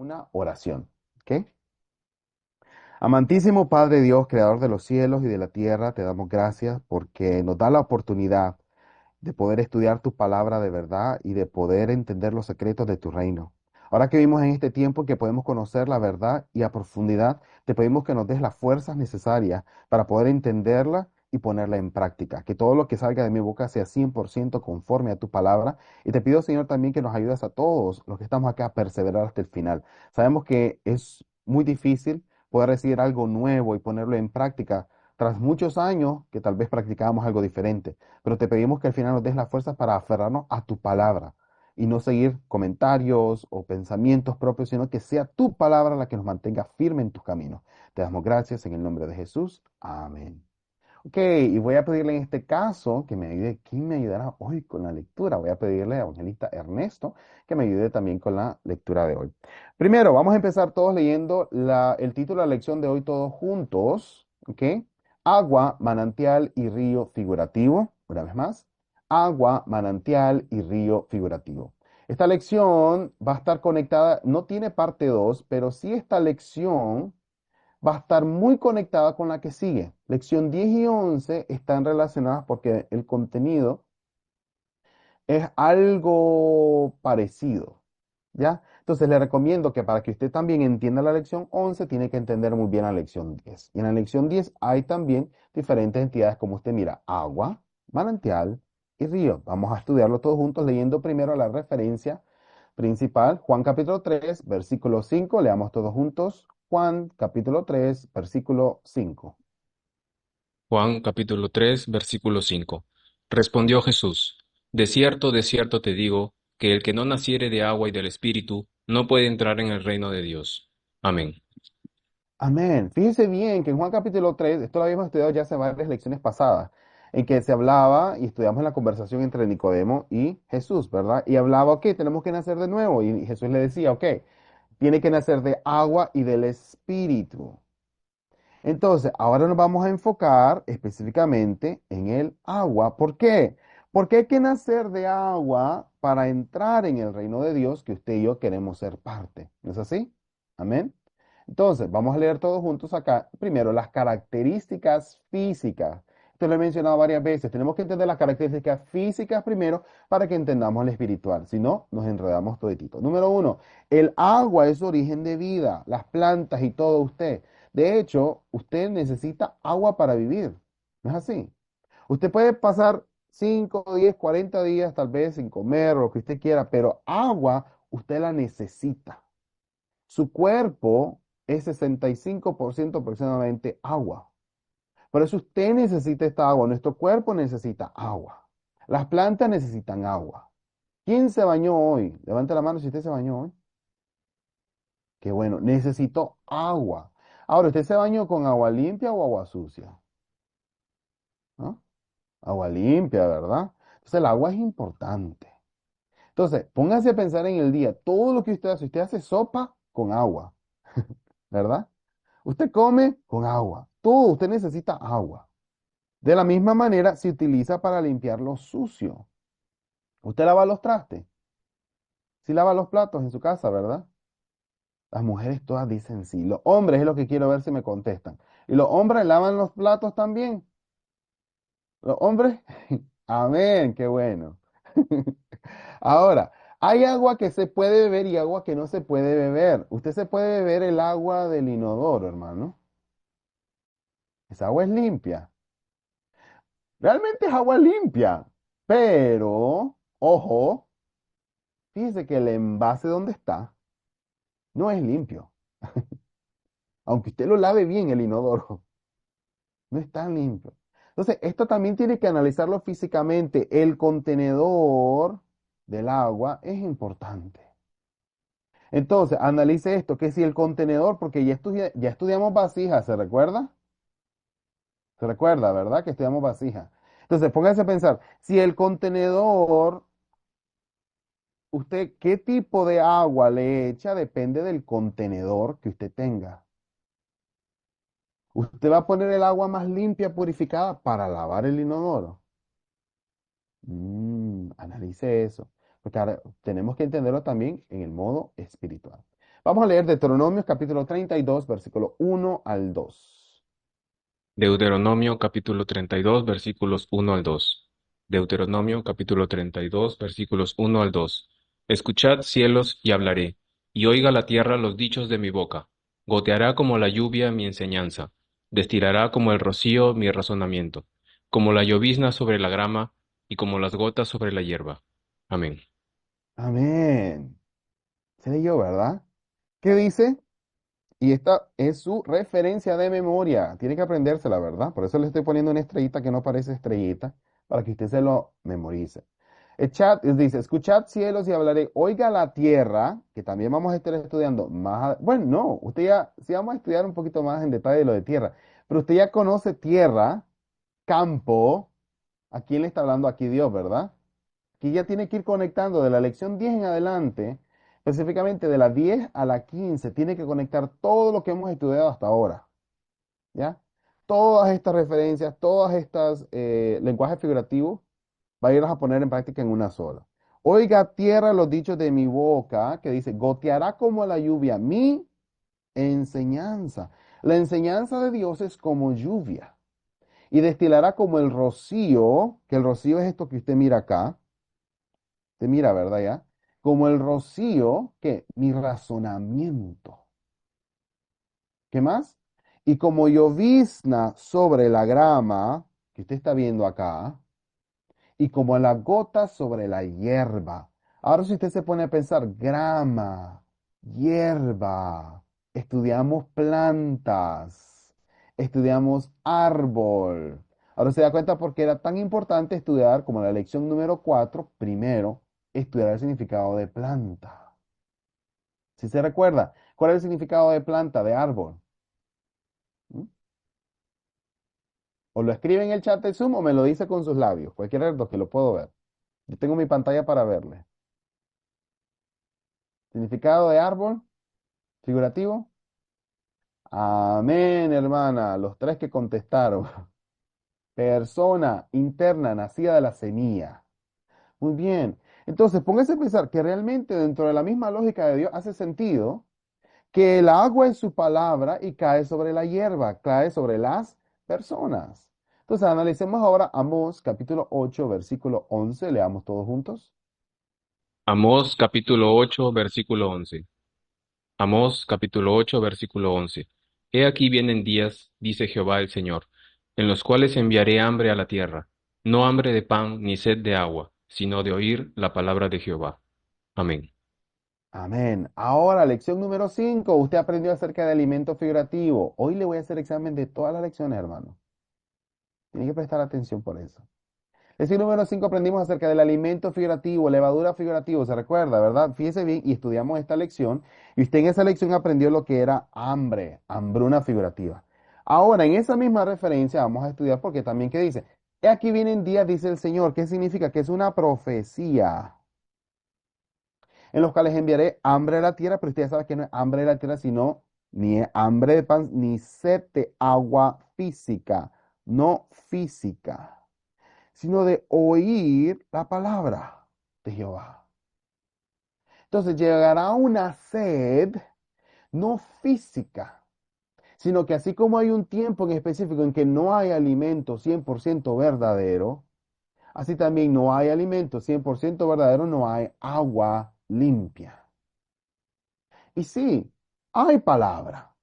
una oración. ¿Ok? Amantísimo Padre Dios, Creador de los cielos y de la tierra, te damos gracias porque nos da la oportunidad de poder estudiar tu palabra de verdad y de poder entender los secretos de tu reino. Ahora que vivimos en este tiempo que podemos conocer la verdad y a profundidad, te pedimos que nos des las fuerzas necesarias para poder entenderla y ponerla en práctica. Que todo lo que salga de mi boca sea 100% conforme a tu palabra. Y te pido, Señor, también que nos ayudes a todos los que estamos acá a perseverar hasta el final. Sabemos que es muy difícil poder recibir algo nuevo y ponerlo en práctica tras muchos años que tal vez practicábamos algo diferente, pero te pedimos que al final nos des las fuerzas para aferrarnos a tu palabra y no seguir comentarios o pensamientos propios, sino que sea tu palabra la que nos mantenga firme en tus caminos. Te damos gracias en el nombre de Jesús. Amén. Ok, y voy a pedirle en este caso que me ayude. ¿Quién me ayudará hoy con la lectura? Voy a pedirle a Evangelista Ernesto que me ayude también con la lectura de hoy. Primero, vamos a empezar todos leyendo el título de la lección de hoy todos juntos. ¿Ok? Agua, manantial y río figurativo. Una vez más. Agua, manantial y río figurativo. Esta lección va a estar conectada, no tiene parte 2, pero sí esta lección va a estar muy conectada con la que sigue. Lección 10 y 11 están relacionadas porque el contenido es algo parecido, ¿ya? Entonces le recomiendo que para que usted también entienda la lección 11 tiene que entender muy bien la lección 10. Y en la lección 10 hay también diferentes entidades como usted mira, agua, manantial y río. Vamos a estudiarlo todos juntos leyendo primero la referencia principal, Juan capítulo 3 versículo 5. Leamos todos juntos. Juan capítulo 3 versículo 5. Juan capítulo 3, versículo 5. Respondió Jesús, de cierto te digo, que el que no naciere de agua y del Espíritu no puede entrar en el reino de Dios. Amén. Amén. Fíjese bien que en Juan capítulo 3 esto lo habíamos estudiado ya hace varias lecciones pasadas, en que se hablaba y estudiamos la conversación entre Nicodemo y Jesús, ¿verdad? Y hablaba, ok, tenemos que nacer de nuevo. Y Jesús le decía, ok, tiene que nacer de agua y del Espíritu. Entonces, ahora nos vamos a enfocar específicamente en el agua. ¿Por qué? Porque hay que nacer de agua para entrar en el reino de Dios que usted y yo queremos ser parte. ¿No es así? Amén. Entonces, vamos a leer todos juntos acá. Primero, las características físicas. Esto lo he mencionado varias veces. Tenemos que entender las características físicas primero para que entendamos el espiritual. Si no, nos enredamos toditito. Número uno, el agua es origen de vida. Las plantas y todo usted. De hecho, usted necesita agua para vivir. ¿No es así? Usted puede pasar 5, 10, 40 días tal vez sin comer o lo que usted quiera, pero agua usted la necesita. Su cuerpo es 65% aproximadamente agua. Por eso usted necesita esta agua. Nuestro cuerpo necesita agua. Las plantas necesitan agua. ¿Quién se bañó hoy? Levante la mano si usted se bañó hoy. Qué bueno, necesito agua. Ahora, ¿usted se bañó con agua limpia o agua sucia? ¿No? Agua limpia, ¿verdad? Entonces el agua es importante. Entonces, póngase a pensar en el día, todo lo que usted hace sopa con agua, ¿verdad? Usted come con agua, todo usted necesita agua. De la misma manera se utiliza para limpiar lo sucio. Usted lava los trastes, sí lava los platos en su casa, ¿verdad? Las mujeres todas dicen sí. Los hombres es lo que quiero ver si me contestan. ¿Y los hombres lavan los platos también? ¿Los hombres? Amén, qué bueno. Ahora, hay agua que se puede beber y agua que no se puede beber. Usted se puede beber el agua del inodoro, hermano. Esa agua es limpia. Realmente es agua limpia. Pero, ojo, fíjese que el envase donde está no es limpio. Aunque usted lo lave bien el inodoro, no está limpio. Entonces, esto también tiene que analizarlo físicamente. El contenedor del agua es importante. Entonces, analice esto, que si el contenedor, porque ya estudiamos vasija, ¿se recuerda? Se recuerda, ¿verdad? Que estudiamos vasija. Entonces, póngase a pensar, si el contenedor, usted, ¿qué tipo de agua le echa? Depende del contenedor que usted tenga. Usted va a poner el agua más limpia, purificada para lavar el inodoro. Analice eso, porque ahora tenemos que entenderlo también en el modo espiritual. Vamos a leer Deuteronomios capítulo 32, versículo 1 al 2. Deuteronomio capítulo 32 versículos 1 al 2. Deuteronomio capítulo 32 versículos 1 al 2. Escuchad cielos y hablaré, y oiga la tierra los dichos de mi boca. Goteará como la lluvia mi enseñanza, destilará como el rocío mi razonamiento, como la llovizna sobre la grama y como las gotas sobre la hierba. Amén. Amén. Se leyó, ¿verdad? ¿Qué dice? Y esta es su referencia de memoria. Tiene que aprendérsela, ¿verdad? Por eso le estoy poniendo una estrellita que no parece estrellita, para que usted se lo memorice. Dice, escuchad cielos y hablaré, oiga la tierra, que también vamos a estar estudiando más. Bueno, no, usted ya, sí vamos a estudiar un poquito más en detalle de lo de tierra, pero usted ya conoce tierra, campo. ¿A quién le está hablando aquí Dios, verdad? Que ya tiene que ir conectando de la lección 10 en adelante, específicamente de la 10 a la 15 tiene que conectar todo lo que hemos estudiado hasta ahora, ¿ya? Todas estas referencias, todas estas lenguajes figurativos, va a irlos a poner en práctica en una sola. Oiga, tierra, los dichos de mi boca, que dice, goteará como la lluvia mi enseñanza. La enseñanza de Dios es como lluvia y destilará como el rocío, que el rocío es esto que usted mira acá. Te mira, ¿verdad? Ya. Como el rocío, que mi razonamiento. ¿Qué más? Y como llovizna sobre la grama, que usted está viendo acá, y como la gota sobre la hierba. Ahora si usted se pone a pensar, grama, hierba, estudiamos plantas, estudiamos árbol. Ahora se da cuenta por qué era tan importante estudiar, como la lección número 4 primero, estudiar el significado de planta. Si se recuerda, ¿cuál es el significado de planta, de árbol? ¿Mm? O lo escribe en el chat de Zoom o me lo dice con sus labios, cualquiera de los dos que lo puedo ver. Yo tengo mi pantalla para verle. Significado de árbol, figurativo. Amén, hermana. Los tres que contestaron. Persona interna, nacida de la semilla. Muy bien. Entonces, póngase a pensar que realmente dentro de la misma lógica de Dios hace sentido que el agua es su palabra y cae sobre la hierba, cae sobre las personas. Entonces, analicemos ahora Amós capítulo 8 versículo 11. Leamos todos juntos. Amós capítulo 8 versículo 11. Amós capítulo 8 versículo 11. He aquí vienen días, dice Jehová el Señor, en los cuales enviaré hambre a la tierra, no hambre de pan ni sed de agua, sino de oír la palabra de Jehová. Amén. Amén. Ahora, lección número 5. Usted aprendió acerca de alimento figurativo. Hoy le voy a hacer examen de todas las lecciones, hermano. Tiene que prestar atención por eso. Lección número 5 aprendimos acerca del alimento figurativo, levadura figurativo, se recuerda, ¿verdad? Fíjese bien y estudiamos esta lección y usted en esa lección aprendió lo que era hambre, hambruna figurativa. Ahora, en esa misma referencia vamos a estudiar porque también ¿qué dice? He aquí vienen días, dice el Señor. ¿Qué significa? Que es una profecía en los cuales enviaré hambre a la tierra, pero usted ya sabe que no es hambre de la tierra, sino ni hambre de pan, ni sed de agua física, no física, sino de oír la palabra de Jehová. Entonces llegará una sed no física, sino que así como hay un tiempo en específico en que no hay alimento 100% verdadero, así también no hay alimento 100% verdadero, no hay agua limpia. Y sí, hay palabra,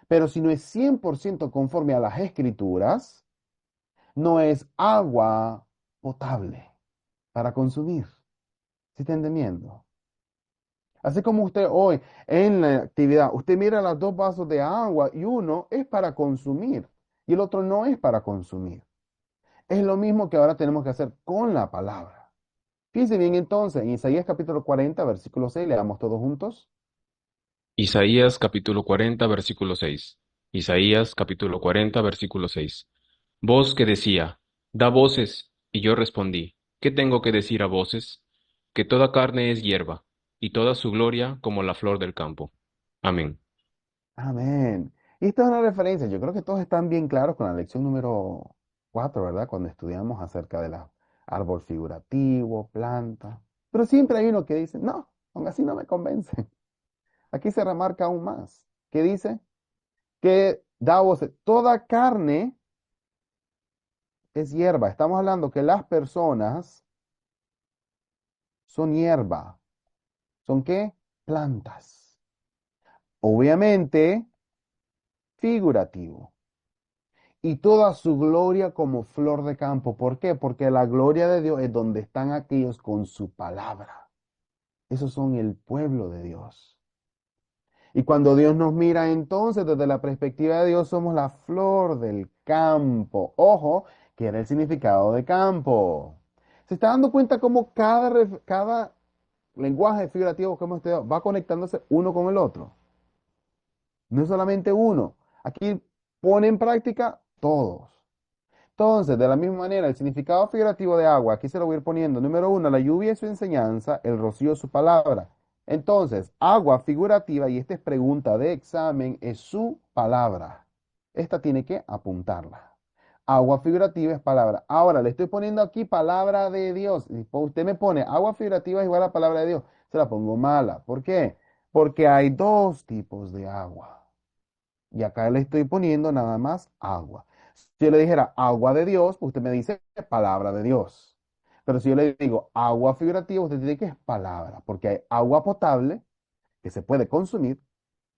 pero si no es 100% conforme a las escrituras, no es agua potable para consumir. ¿Sí está entendiendo? Así como usted hoy en la actividad, usted mira los dos vasos de agua y uno es para consumir y el otro no es para consumir. Es lo mismo que ahora tenemos que hacer con la palabra. Fíjense bien entonces, en Isaías capítulo 40, versículo 6, leamos todos juntos. Isaías capítulo 40 versículo 6. Isaías capítulo 40 versículo 6. Voz que decía, da voces, y yo respondí, ¿qué tengo que decir a voces? Que toda carne es hierba, y toda su gloria como la flor del campo. Amén. Amén. Y esta es una referencia, yo creo que todos están bien claros con la lección número 4, ¿verdad? Cuando estudiamos acerca de la árbol figurativo, planta. Pero siempre hay uno que dice, no, aún así no me convence. Aquí se remarca aún más. ¿Qué dice? Que da voces. Toda carne es hierba. Estamos hablando que las personas son hierba. ¿Son qué? Plantas. Obviamente, figurativo. Y toda su gloria como flor de campo. ¿Por qué? Porque la gloria de Dios es donde están aquellos con su palabra. Esos son el pueblo de Dios. Y cuando Dios nos mira entonces desde la perspectiva de Dios somos la flor del campo. Ojo, que era el significado de campo. ¿Se está dando cuenta cómo cada lenguaje figurativo que hemos estudiado va conectándose uno con el otro? No es solamente uno. Aquí pone en práctica todos. Entonces, de la misma manera, el significado figurativo de agua, aquí se lo voy a ir poniendo. Número uno, la lluvia es su enseñanza, el rocío es su palabra. Entonces, agua figurativa, y esta es pregunta de examen, es su palabra. Esta tiene que apuntarla. Agua figurativa es palabra. Ahora, le estoy poniendo aquí palabra de Dios. Y usted me pone agua figurativa es igual a palabra de Dios. Se la pongo mala. ¿Por qué? Porque hay dos tipos de agua. Y acá le estoy poniendo nada más agua. Si yo le dijera agua de Dios, pues usted me dice palabra de Dios. Pero si yo le digo agua figurativa, usted dice que es palabra, porque hay agua potable que se puede consumir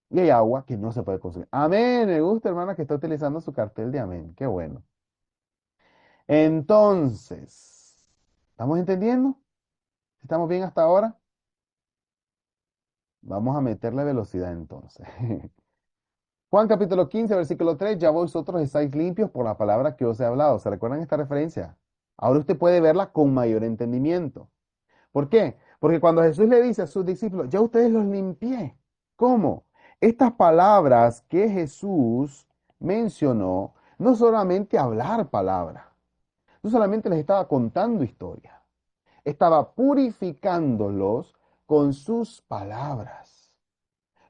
y hay agua que no se puede consumir. Amén. Me gusta, hermana, que está utilizando su cartel de amén. Qué bueno. Entonces, ¿estamos entendiendo? ¿Estamos bien hasta ahora? Vamos a meterle velocidad entonces. Juan capítulo 15 versículo 3, ya vosotros estáis limpios por la palabra que os he hablado. ¿Se recuerdan esta referencia? Ahora usted puede verla con mayor entendimiento. ¿Por qué? Porque cuando Jesús le dice a sus discípulos, ya ustedes los limpié. ¿Cómo? Estas palabras que Jesús mencionó, no solamente hablar palabras, no solamente les estaba contando historia, estaba purificándolos con sus palabras.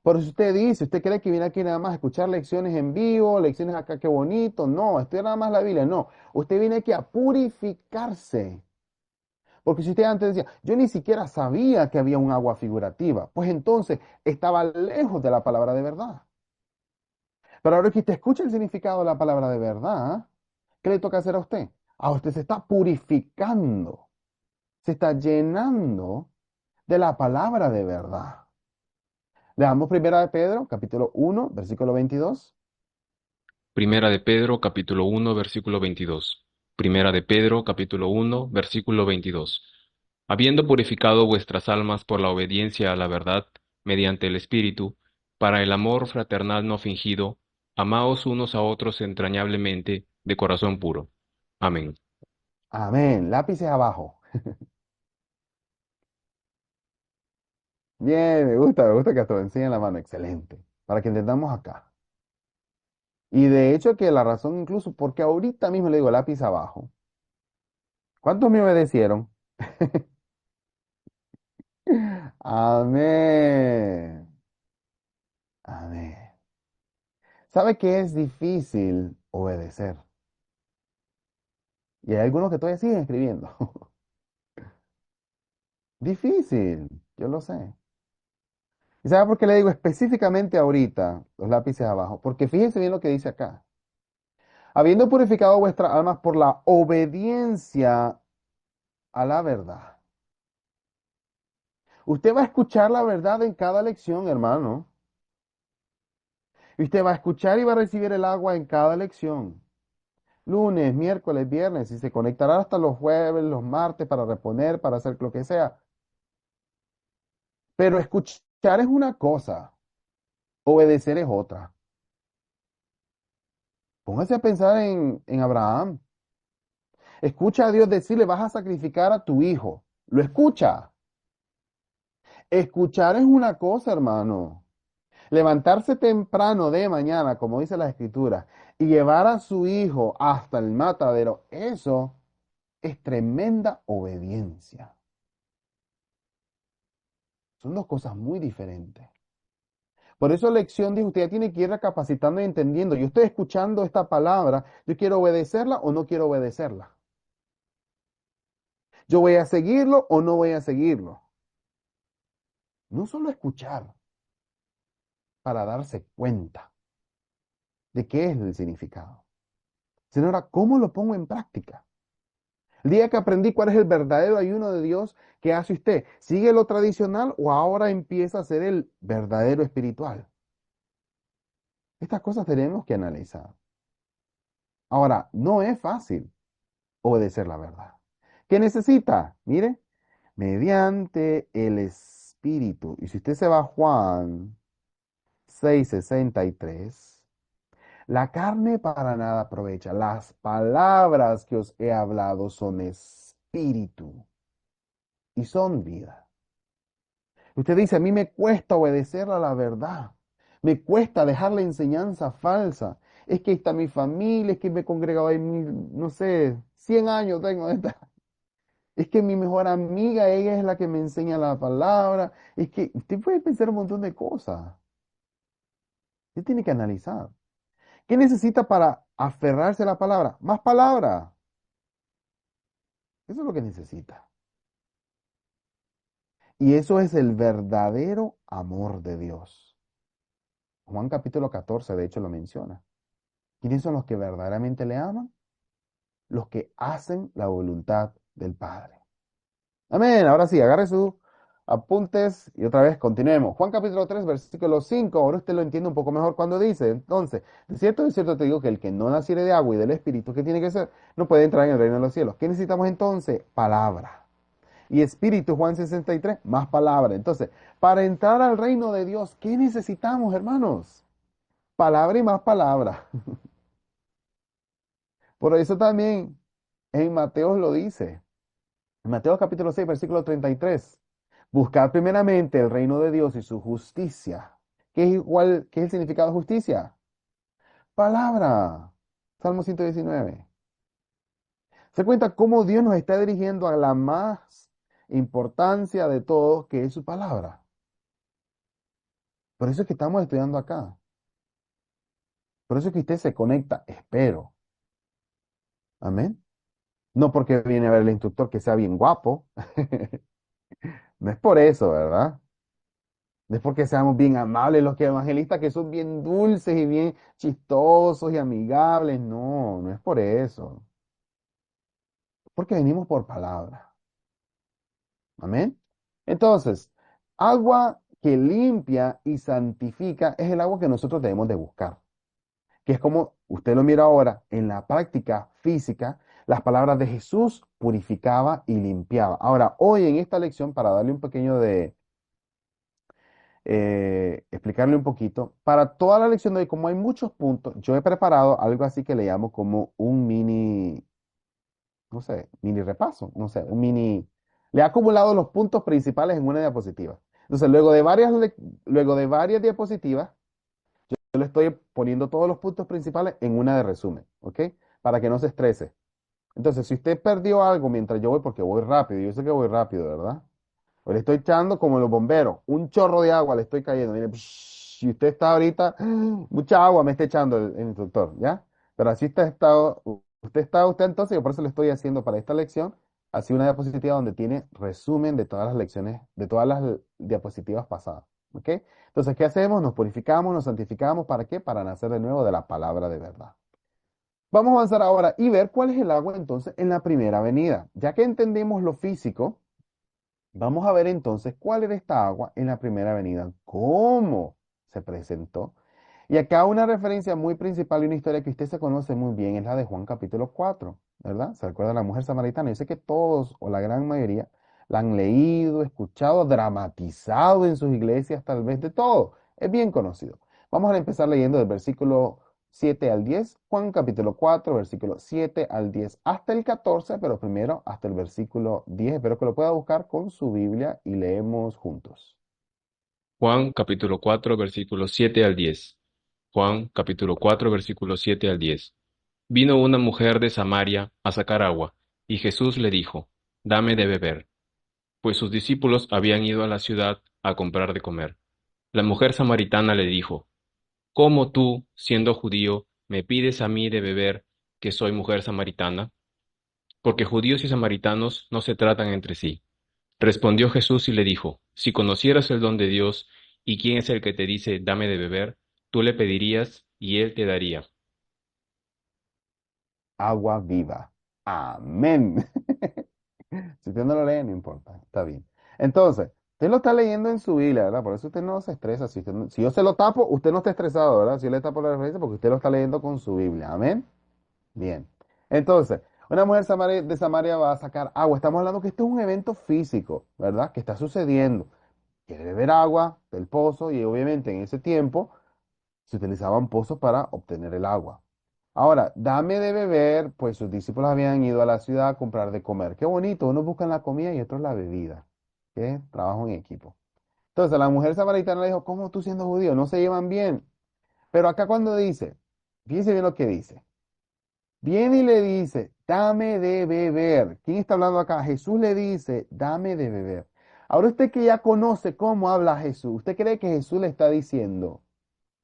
Por eso usted dice, usted cree que viene aquí nada más a escuchar lecciones en vivo, lecciones acá, qué bonito. No, esto es nada más la Biblia. No, usted viene aquí a purificarse. Porque si usted antes decía, yo ni siquiera sabía que había un agua figurativa, pues entonces estaba lejos de la palabra de verdad. Pero ahora que usted escucha el significado de la palabra de verdad, ¿qué le toca hacer a usted? A usted se está purificando, se está llenando de la palabra de verdad. Leamos primera de Pedro, capítulo 1, versículo 22. Primera de Pedro, capítulo 1, versículo 22. Primera de Pedro, capítulo 1, versículo 22. Habiendo purificado vuestras almas por la obediencia a la verdad, mediante el Espíritu, para el amor fraternal no fingido, amaos unos a otros entrañablemente, de corazón puro. Amén. Amén. Lápices abajo. Bien, me gusta que te lo enseñen la mano. Excelente. Para que entendamos acá. Y de hecho que la razón incluso, porque ahorita mismo le digo lápiz abajo. ¿Cuántos me obedecieron? Amén. Amén. ¿Sabe que es difícil obedecer? Y hay algunos que todavía siguen escribiendo. Difícil, yo lo sé. ¿Y sabe por qué le digo específicamente ahorita los lápices abajo? Porque fíjense bien lo que dice acá. Habiendo purificado vuestras almas por la obediencia a la verdad. Usted va a escuchar la verdad en cada lección, hermano. Y usted va a escuchar y va a recibir el agua en cada lección. Lunes, miércoles, viernes, y se conectará hasta los jueves, los martes para reponer, para hacer lo que sea. Pero escuchar es una cosa, obedecer es otra. Póngase a pensar en Abraham. Escucha a Dios decirle, vas a sacrificar a tu hijo. Lo escucha. Escuchar es una cosa, hermano. Levantarse temprano de mañana, como dice la escritura, y llevar a su hijo hasta el matadero, eso es tremenda obediencia. Son dos cosas muy diferentes. Por eso lección dijo, usted ya tiene que ir recapacitando y entendiendo. Yo estoy escuchando esta palabra, yo quiero obedecerla o no quiero obedecerla. Yo voy a seguirlo o no voy a seguirlo. No solo escuchar. para darse cuenta de qué es el significado, sino ahora cómo lo pongo en práctica. El día que aprendí cuál es el verdadero ayuno de Dios, ¿qué hace usted? ¿Sigue lo tradicional o ahora empieza a ser el verdadero espiritual? Estas cosas tenemos que analizar. Ahora, no es fácil obedecer la verdad. ¿Qué necesita? Mire, mediante el Espíritu. Y si usted se va a Juan 6:63, la carne para nada aprovecha. Las palabras que os he hablado son espíritu y son vida. Usted dice, a mí me cuesta obedecer a la verdad. Me cuesta dejar la enseñanza falsa. Es que ahí está mi familia, es que me he congregado ahí, no sé, 100 años tengo de esta. Es que mi mejor amiga, ella es la que me enseña la palabra. Es que usted puede pensar un montón de cosas. Usted tiene que analizar. ¿Qué necesita para aferrarse a la palabra? Más palabra. Eso es lo que necesita. Y eso es el verdadero amor de Dios. Juan capítulo 14, de hecho, lo menciona. ¿Quiénes son los que verdaderamente le aman? Los que hacen la voluntad del Padre. Amén. Ahora sí, agarre sus apuntes y otra vez continuemos. Juan capítulo 3, versículo 5. Ahora usted lo entiende un poco mejor cuando dice, entonces, de cierto te digo que el que no naciere de agua y del Espíritu, ¿qué tiene que ser? No puede entrar en el reino de los cielos. ¿Qué necesitamos entonces? Palabra. Y Espíritu, Juan 63, más palabra. Entonces, para entrar al reino de Dios, ¿qué necesitamos, hermanos? Palabra y más palabra. Por eso también en Mateo lo dice. En Mateo capítulo 6, versículo 33. Buscar primeramente el reino de Dios y su justicia. ¿Qué es el significado de justicia? Palabra. Salmo 119. Se cuenta cómo Dios nos está dirigiendo a la más importancia de todo, que es su palabra. Por eso es que estamos estudiando acá. Por eso es que usted se conecta, espero. Amén. No porque viene a ver el instructor que sea bien guapo. No es por eso, ¿verdad? No es porque seamos bien amables los que evangelistas que son bien dulces y bien chistosos y amigables. No, no es por eso. Porque venimos por palabra. Amén. Entonces, agua que limpia y santifica es el agua que nosotros debemos de buscar. Que es como usted lo mira ahora en la práctica física, las palabras de Jesús purificaba y limpiaba. Ahora, hoy en esta lección, para darle un pequeño de explicarle un poquito. Para toda la lección de hoy, como hay muchos puntos, yo he preparado algo así que le llamo como un mini, no sé, mini repaso, no sé, un mini... Le he acumulado los puntos principales en una diapositiva. Entonces, luego de varias diapositivas, yo le estoy poniendo todos los puntos principales en una de resumen, ¿ok? Para que no se estrese. Entonces, si usted perdió algo mientras yo voy, porque voy rápido, yo sé que voy rápido, ¿verdad? O le estoy echando como los bomberos, un chorro de agua le estoy cayendo. Mire, y usted está ahorita, mucha agua me está echando el instructor, ¿ya? Pero así usted entonces, yo por eso le estoy haciendo para esta lección, así una diapositiva donde tiene resumen de todas las lecciones, de todas las diapositivas pasadas, ¿ok? Entonces, ¿qué hacemos? Nos purificamos, nos santificamos, ¿para qué? Para nacer de nuevo de la palabra de verdad. Vamos a avanzar ahora y ver cuál es el agua entonces en la primera venida. Ya que entendemos lo físico, vamos a ver entonces cuál era esta agua en la primera venida, cómo se presentó. Y acá una referencia muy principal y una historia que usted se conoce muy bien es la de Juan capítulo 4, ¿verdad? ¿Se recuerda de la mujer samaritana? Yo sé que todos o la gran mayoría la han leído, escuchado, dramatizado en sus iglesias, tal vez de todo. Es bien conocido. Vamos a empezar leyendo del versículo 7 al 10, Juan capítulo 4, versículo 7 al 10 hasta el 14, pero primero hasta el versículo 10. Espero que lo pueda buscar con su Biblia y leemos juntos. Juan capítulo 4 versículos 7 al 10. Juan capítulo 4 versículos 7 al 10. Vino una mujer de Samaria a sacar agua, y Jesús le dijo, Dame de beber, pues sus discípulos habían ido a la ciudad a comprar de comer. La mujer samaritana le dijo, ¿Cómo tú, siendo judío, me pides a mí de beber, que soy mujer samaritana? Porque judíos y samaritanos no se tratan entre sí. Respondió Jesús y le dijo, Si conocieras el don de Dios ¿Y quién es el que te dice, dame de beber? Tú le pedirías y él te daría. Agua viva. Amén. Si usted no lo lee, no importa, está bien. Entonces, usted lo está leyendo en su Biblia, ¿verdad? Por eso usted no se estresa. Si yo se lo tapo, usted no está estresado, ¿verdad? Si yo le tapo la referencia, porque usted lo está leyendo con su Biblia. Amén. Bien. Entonces, una mujer de Samaria va a sacar agua. Estamos hablando que esto es un evento físico, ¿verdad? Que está sucediendo. Quiere beber agua del pozo y obviamente en ese tiempo se utilizaban pozos para obtener el agua. Ahora, dame de beber, pues sus discípulos habían ido a la ciudad a comprar de comer. Qué bonito, unos buscan la comida y otros la bebida. ¿Qué? Trabajo en equipo. Entonces, la mujer samaritana le dijo, ¿cómo tú siendo judío? No se llevan bien. Pero acá cuando dice, fíjense bien lo que dice. Viene y le dice, dame de beber. ¿Quién está hablando acá? Jesús le dice, dame de beber. Ahora usted que ya conoce cómo habla Jesús, ¿usted cree que Jesús le está diciendo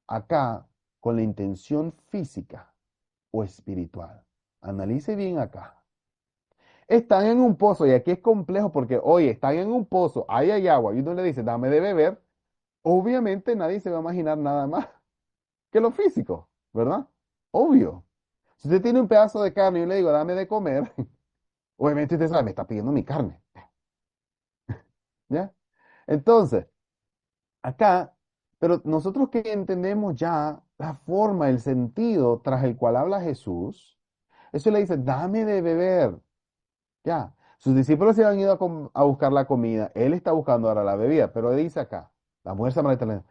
acá con la intención física o espiritual? Analice bien acá. Están en un pozo y aquí es complejo porque, oye, están en un pozo, ahí hay agua y uno le dice, dame de beber. Obviamente nadie se va a imaginar nada más que lo físico, ¿verdad? Obvio. Si usted tiene un pedazo de carne y yo le digo, dame de comer, obviamente usted sabe, me está pidiendo mi carne, ¿ya? Entonces, acá, pero nosotros que entendemos ya la forma, el sentido tras el cual habla Jesús, eso le dice, dame de beber, ya. Sus discípulos se han ido a buscar la comida, él está buscando ahora la bebida, pero dice acá, la mujer samaritana,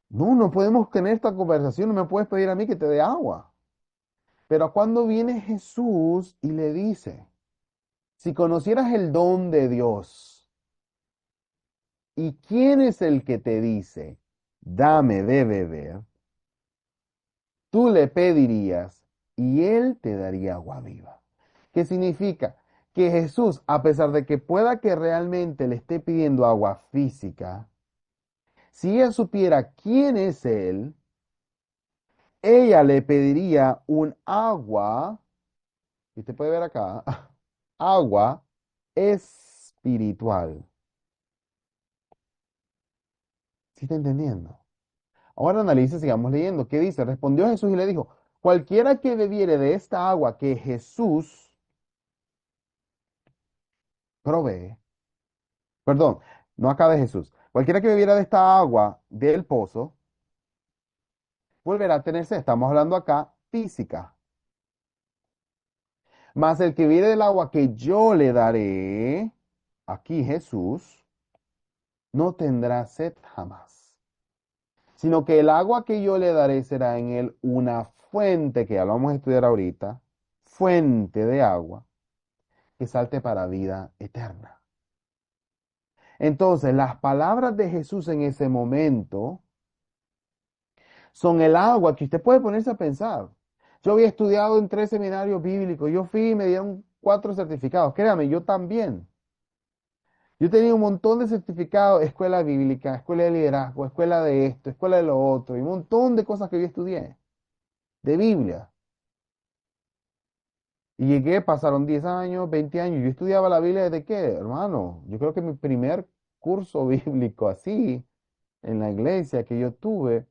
no, no podemos tener esta conversación, no me puedes pedir a mí que te dé agua. Pero cuando viene Jesús y le dice, si conocieras el don de Dios, ¿y quién es el que te dice, dame de beber? Tú le pedirías y él te daría agua viva. ¿Qué significa? Que Jesús, a pesar de que pueda que realmente le esté pidiendo agua física, si ella supiera quién es él, ella le pediría un agua, y usted puede ver acá, agua espiritual. ¿Sí está entendiendo? Ahora analice, sigamos leyendo. ¿Qué dice? Respondió Jesús y le dijo, cualquiera que bebiere de esta agua que Jesús provee, perdón, no acá de Jesús, cualquiera que bebiera de esta agua del pozo, volverá a tener sed. Estamos hablando acá física. Mas el que bebiere del agua que yo le daré, aquí Jesús, no tendrá sed jamás, sino que el agua que yo le daré será en él una fuente, que ya lo vamos a estudiar ahorita, fuente de agua que salte para vida eterna. Entonces, las palabras de Jesús en ese momento son el agua que usted puede ponerse a pensar. Yo había estudiado en 3 seminarios bíblicos, yo fui y me dieron 4 certificados. Créame, yo también. Yo tenía un montón de certificados, escuela bíblica, escuela de liderazgo, escuela de esto, escuela de lo otro, y un montón de cosas que yo estudié, de Biblia. Y llegué, pasaron 10 años, 20 años. Yo estudiaba la Biblia desde qué, hermano. Yo creo que mi primer curso bíblico así en la iglesia que yo tuve,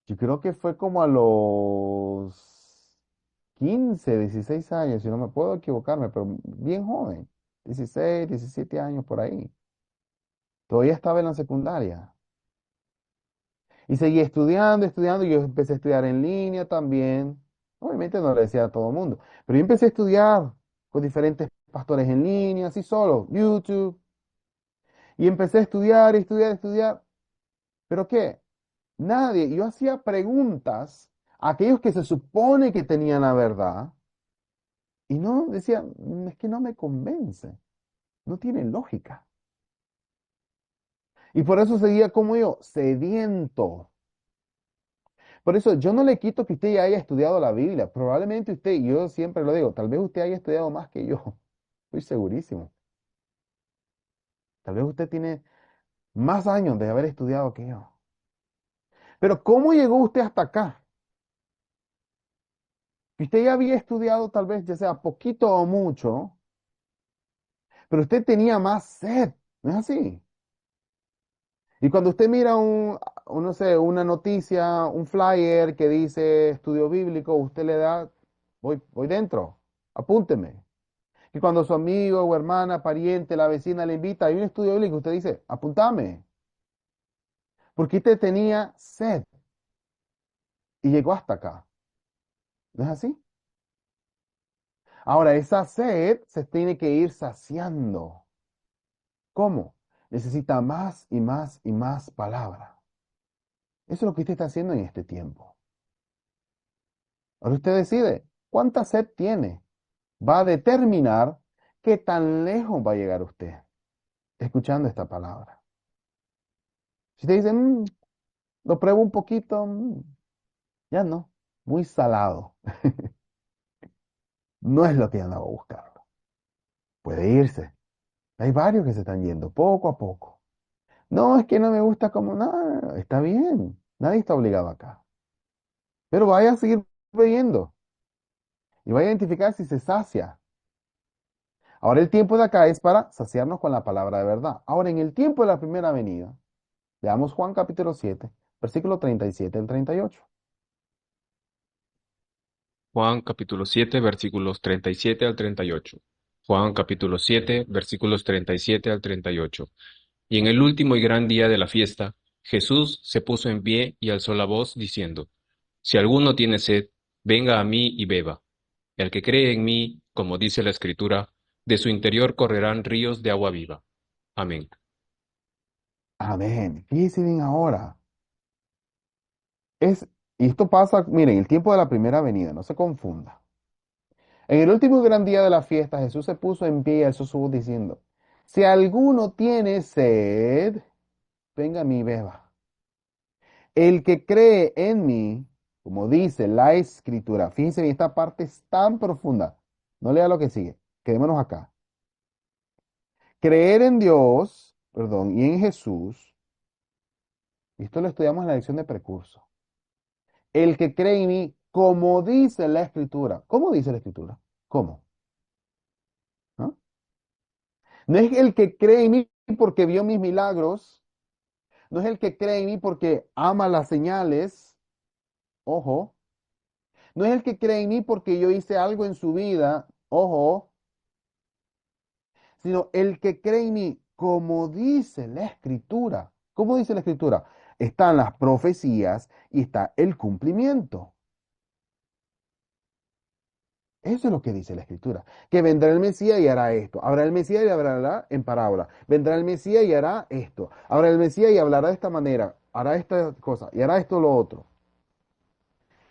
yo creo que fue como a los 15 16 años, si no me puedo equivocarme, pero bien joven, 16 17 años por ahí. Todavía estaba en la secundaria. Y seguí estudiando, estudiando, y yo empecé a estudiar en línea también. Obviamente no le decía a todo el mundo, pero yo empecé a estudiar con diferentes pastores en línea, así solo, YouTube, y empecé a estudiar, estudiar, estudiar. ¿Pero qué? Nadie, yo hacía preguntas a aquellos que se supone que tenían la verdad, y no decían, es que no me convence, no tiene lógica. Y por eso seguía como yo, sediento. Por eso yo no le quito que usted ya haya estudiado la Biblia. Probablemente usted, y yo siempre lo digo, tal vez usted haya estudiado más que yo. Estoy segurísimo. Tal vez usted tiene más años de haber estudiado que yo. Pero ¿cómo llegó usted hasta acá? Que usted ya había estudiado tal vez, ya sea poquito o mucho, pero usted tenía más sed. ¿No es así? Y cuando usted mira no sé, una noticia, un flyer que dice estudio bíblico, usted le da, voy dentro, apúnteme. Y cuando su amigo o hermana, pariente, la vecina le invita, hay un estudio bíblico, usted dice, apuntame, porque usted tenía sed y llegó hasta acá. ¿No es así? Ahora, esa sed se tiene que ir saciando. ¿Cómo? Necesita más y más y más palabra. Eso es lo que usted está haciendo en este tiempo. Ahora usted decide cuánta sed tiene. Va a determinar qué tan lejos va a llegar usted escuchando esta palabra. Si usted dice, lo pruebo un poquito, ya no, muy salado. No es lo que andaba buscando. Puede irse. Hay varios que se están yendo poco a poco. No, es que no me gusta como nada. Está bien. Nadie está obligado acá. Pero vaya a seguir bebiendo y vaya a identificar si se sacia. Ahora el tiempo de acá es para saciarnos con la palabra de verdad. Ahora en el tiempo de la primera venida, veamos Juan capítulo 7, versículo 37 al 38. Juan capítulo 7 versículos 37 al 38. Juan capítulo 7 versículos 37 al 38. Y en el último y gran día de la fiesta, Jesús se puso en pie y alzó la voz diciendo, Si alguno tiene sed, venga a mí y beba. El que cree en mí, como dice la Escritura, de su interior correrán ríos de agua viva. Amén. Amén. Fíjense bien ahora. Es, y esto pasa, miren, el tiempo de la primera venida, no se confunda. En el último gran día de la fiesta, Jesús se puso en pie y alzó su voz diciendo, si alguno tiene sed, venga a mí y beba. El que cree en mí, como dice la escritura, fíjense bien, esta parte es tan profunda. No lea lo que sigue, quedémonos acá. Creer en Dios, perdón, y en Jesús, y esto lo estudiamos en la lección de precurso. El que cree en mí, como dice la escritura. ¿Cómo dice la escritura? ¿Cómo? ¿No? No es el que cree en mí porque vio mis milagros, no es el que cree en mí porque ama las señales, ojo, no es el que cree en mí porque yo hice algo en su vida, ojo, sino el que cree en mí, como dice la escritura. ¿Cómo dice la escritura? Están las profecías y está el cumplimiento. Eso es lo que dice la escritura, que vendrá el Mesías y hará esto. Habrá el Mesías y hablará en parábola. Vendrá el Mesías y hará esto. Habrá el Mesías y hablará de esta manera. Hará esta cosa y hará esto lo otro.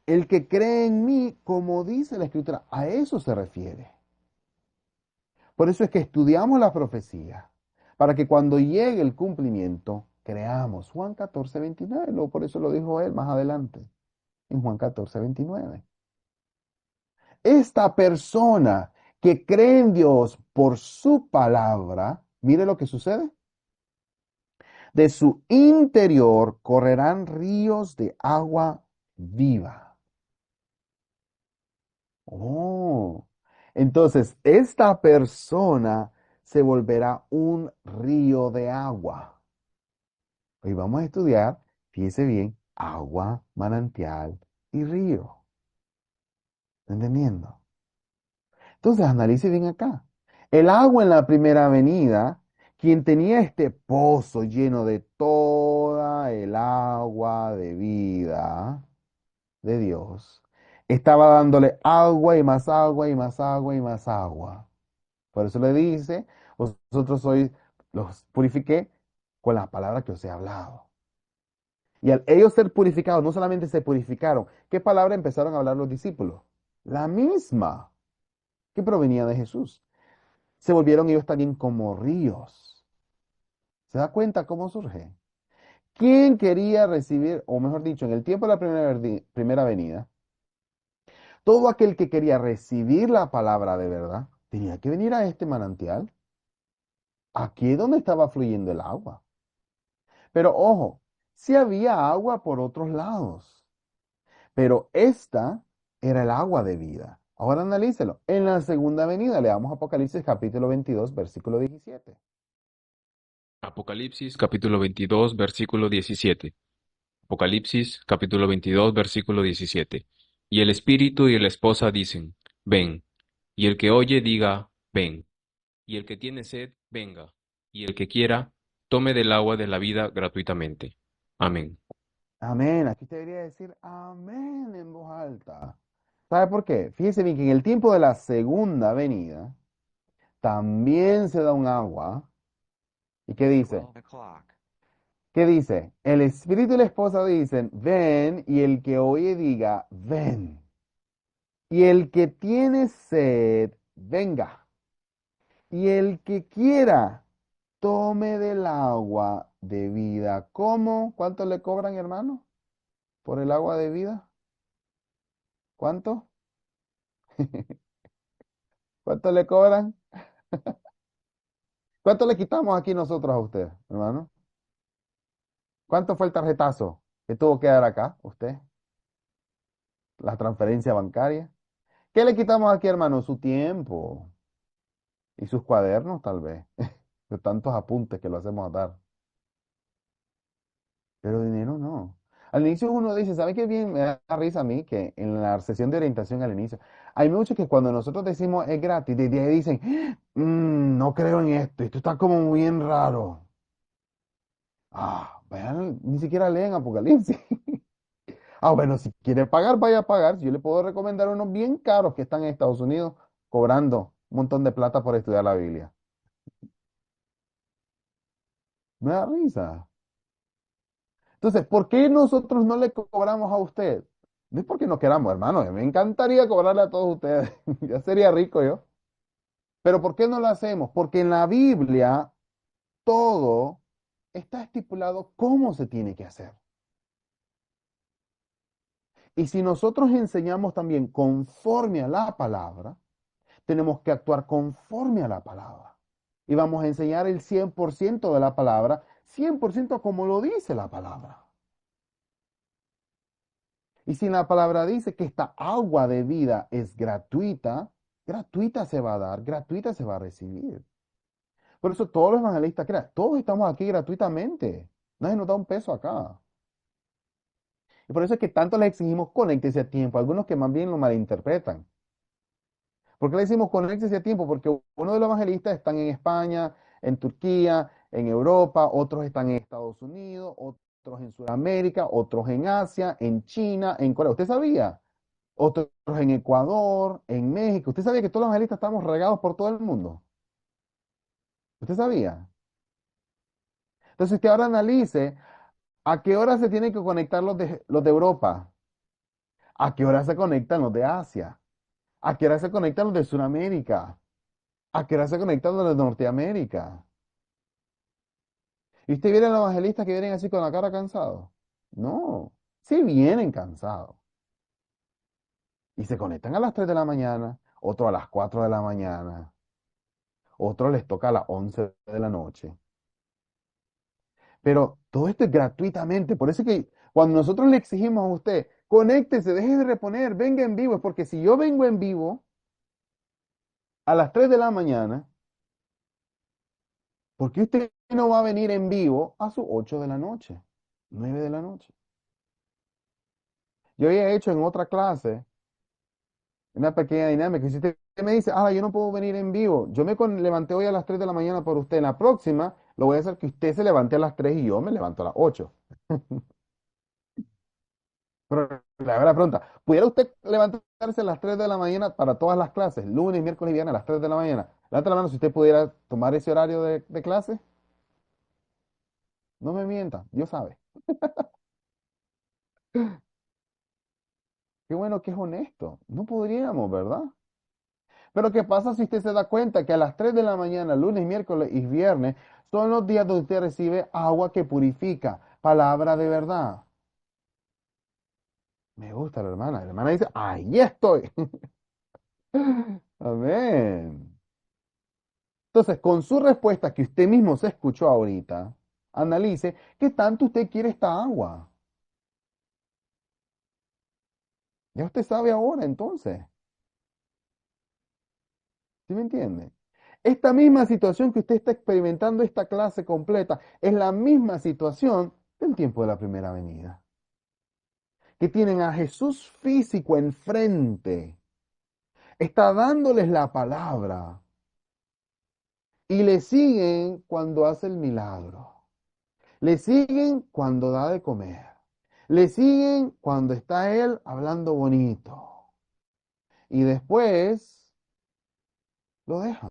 El que cree en mí, como dice la escritura, a eso se refiere. Por eso es que estudiamos la profecía, para que cuando llegue el cumplimiento, creamos. Juan 14, 29, por eso lo dijo él más adelante, en Juan 14, 29. Esta persona que cree en Dios por su palabra, mire lo que sucede. De su interior correrán ríos de agua viva. Oh, entonces esta persona se volverá un río de agua. Hoy vamos a estudiar, fíjese bien, agua, manantial y río. ¿Entendiendo? Entonces, analice bien acá. El agua en la primera avenida, quien tenía este pozo lleno de toda el agua de vida de Dios, estaba dándole agua y más agua y más agua y más agua. Por eso le dice, vosotros sois, los purifiqué con las palabras que os he hablado. Y al ellos ser purificados, no solamente se purificaron, ¿qué palabra empezaron a hablar los discípulos? La misma que provenía de Jesús. Se volvieron ellos también como ríos. ¿Se da cuenta cómo surge? ¿Quién quería recibir, o mejor dicho, en el tiempo de la primera venida, todo aquel que quería recibir la palabra de verdad, tenía que venir a este manantial? Aquí es donde estaba fluyendo el agua. Pero ojo, sí había agua por otros lados, pero esta era el agua de vida. Ahora analícelo. En la segunda venida, leamos Apocalipsis capítulo 22, versículo 17. Apocalipsis capítulo 22, versículo 17. Apocalipsis capítulo 22, versículo 17. Y el espíritu y la esposa dicen, ven. Y el que oye diga, ven. Y el que tiene sed, venga. Y el que quiera, tome del agua de la vida gratuitamente. Amén. Amén. Aquí te debería decir amén en voz alta. ¿Sabe por qué? Fíjese bien que en el tiempo de la segunda venida también se da un agua. ¿Y qué dice? 12 o'clock. ¿Qué dice? El espíritu y la esposa dicen, ven, y el que oye diga, ven. Y el que tiene sed, venga. Y el que quiera, tome del agua de vida. ¿Cómo? ¿Cuánto le cobran, hermano? ¿Por el agua de vida? ¿Cuánto? ¿Cuánto le cobran? ¿Cuánto le quitamos aquí nosotros a usted, hermano? ¿Cuánto fue el tarjetazo que tuvo que dar acá, usted? La transferencia bancaria. ¿Qué le quitamos aquí, hermano? Su tiempo y sus cuadernos, tal vez, de tantos apuntes que lo hacemos dar. Pero dinero no. Al inicio uno dice, ¿sabe qué bien me da risa a mí? Que en la sesión de orientación al inicio, hay muchos que cuando nosotros decimos es gratis, desde ahí dicen, no creo en esto está como bien raro. Ah, vean, ni siquiera leen Apocalipsis. Ah, bueno, si quiere pagar, vaya a pagar. Yo le puedo recomendar unos bien caros que están en Estados Unidos cobrando un montón de plata por estudiar la Biblia. Me da risa. Entonces, ¿por qué nosotros no le cobramos a usted? No es porque no queramos, hermano. Me encantaría cobrarle a todos ustedes. Ya sería rico yo. Pero ¿por qué no lo hacemos? Porque en la Biblia todo está estipulado cómo se tiene que hacer. Y si nosotros enseñamos también conforme a la palabra, tenemos que actuar conforme a la palabra. Y vamos a enseñar el 100% de la palabra, 100% como lo dice la palabra. Y si la palabra dice que esta agua de vida es gratuita, gratuita se va a dar, gratuita se va a recibir. Por eso todos los evangelistas, crean, todos estamos aquí gratuitamente. Nadie nos da un peso acá. Y por eso es que tanto les exigimos conéctese a tiempo. Algunos que más bien lo malinterpretan. ¿Por qué le decimos conéctese a tiempo? Porque uno de los evangelistas están en España, en Turquía, en Europa, otros están en Estados Unidos, otros en Sudamérica, otros en Asia, en China, en Corea. ¿Usted sabía? Otros en Ecuador, en México. ¿Usted sabía que todos los evangelistas estamos regados por todo el mundo? ¿Usted sabía? Entonces usted ahora analice a qué hora se tienen que conectar los de Europa, a qué hora se conectan los de Asia, a qué hora se conectan los de Sudamérica, a qué hora se conectan los de Norteamérica. ¿Y usted viene a los evangelistas que vienen así con la cara cansados? No, sí vienen cansados. Y se conectan a las 3 de la mañana, otros a las 4 de la mañana, otros les toca a las 11 de la noche. Pero todo esto es gratuitamente. Por eso es que cuando nosotros le exigimos a usted, conéctese, deje de reponer, venga en vivo, es porque si yo vengo en vivo a las 3 de la mañana, ¿por qué usted no va a venir en vivo a sus 8 de la noche, 9 de la noche? Yo había hecho en otra clase una pequeña dinámica. Si usted me dice, yo no puedo venir en vivo, yo levanté hoy a las 3 de la mañana por usted, en la próxima lo voy a hacer que usted se levante a las 3 y yo me levanto a las 8. Pero la verdad pregunta, ¿pudiera usted levantarse a las 3 de la mañana para todas las clases? Lunes, miércoles y viernes a las 3 de la mañana. Levanta la mano si usted pudiera tomar ese horario de clase. No me mienta, Dios sabe. Qué bueno que es honesto. No podríamos, ¿verdad? Pero ¿qué pasa si usted se da cuenta que a las 3 de la mañana, lunes, miércoles y viernes, son los días donde usted recibe agua que purifica, palabra de verdad? Me gusta la hermana. La hermana dice, ahí estoy. Amén. Entonces, con su respuesta que usted mismo se escuchó ahorita, analice qué tanto usted quiere esta agua. Ya usted sabe ahora, entonces. ¿Sí me entiende? Esta misma situación que usted está experimentando, esta clase completa, es la misma situación del tiempo de la primera venida. Que tienen a Jesús físico enfrente, está dándoles la palabra y le siguen cuando hace el milagro. Le siguen cuando da de comer. Le siguen cuando está él hablando bonito. Y después lo dejan.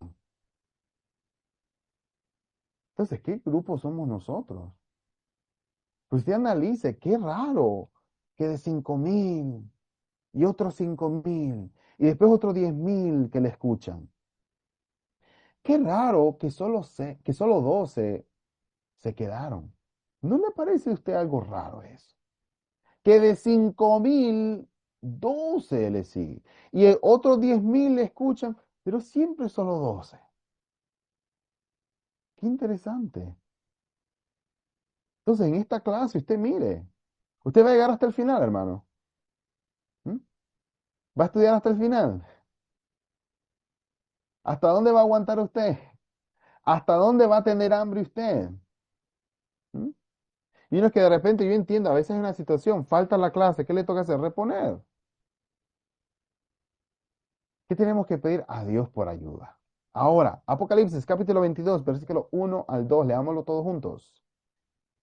Entonces, ¿qué grupo somos nosotros? Pues usted analice, qué raro que de 5.000 y otros 5.000 y después otros 10.000 que le escuchan. Qué raro que solo 12 se quedaron. ¿No le parece a usted algo raro eso? Que de 5.000, 12 le siguen. Y otros 10.000 le escuchan, pero siempre solo 12. Qué interesante. Entonces, en esta clase, usted mire, usted va a llegar hasta el final, hermano. ¿Mm? ¿Va a estudiar hasta el final? ¿Hasta dónde va a aguantar usted? ¿Hasta dónde va a tener hambre usted? ¿Mm? Y uno es que de repente yo entiendo, a veces en una situación, falta la clase, ¿qué le toca hacer? Reponer. ¿Qué tenemos que pedir a Dios por ayuda? Ahora, Apocalipsis capítulo 22, versículo 1 al 2, leámoslo todos juntos.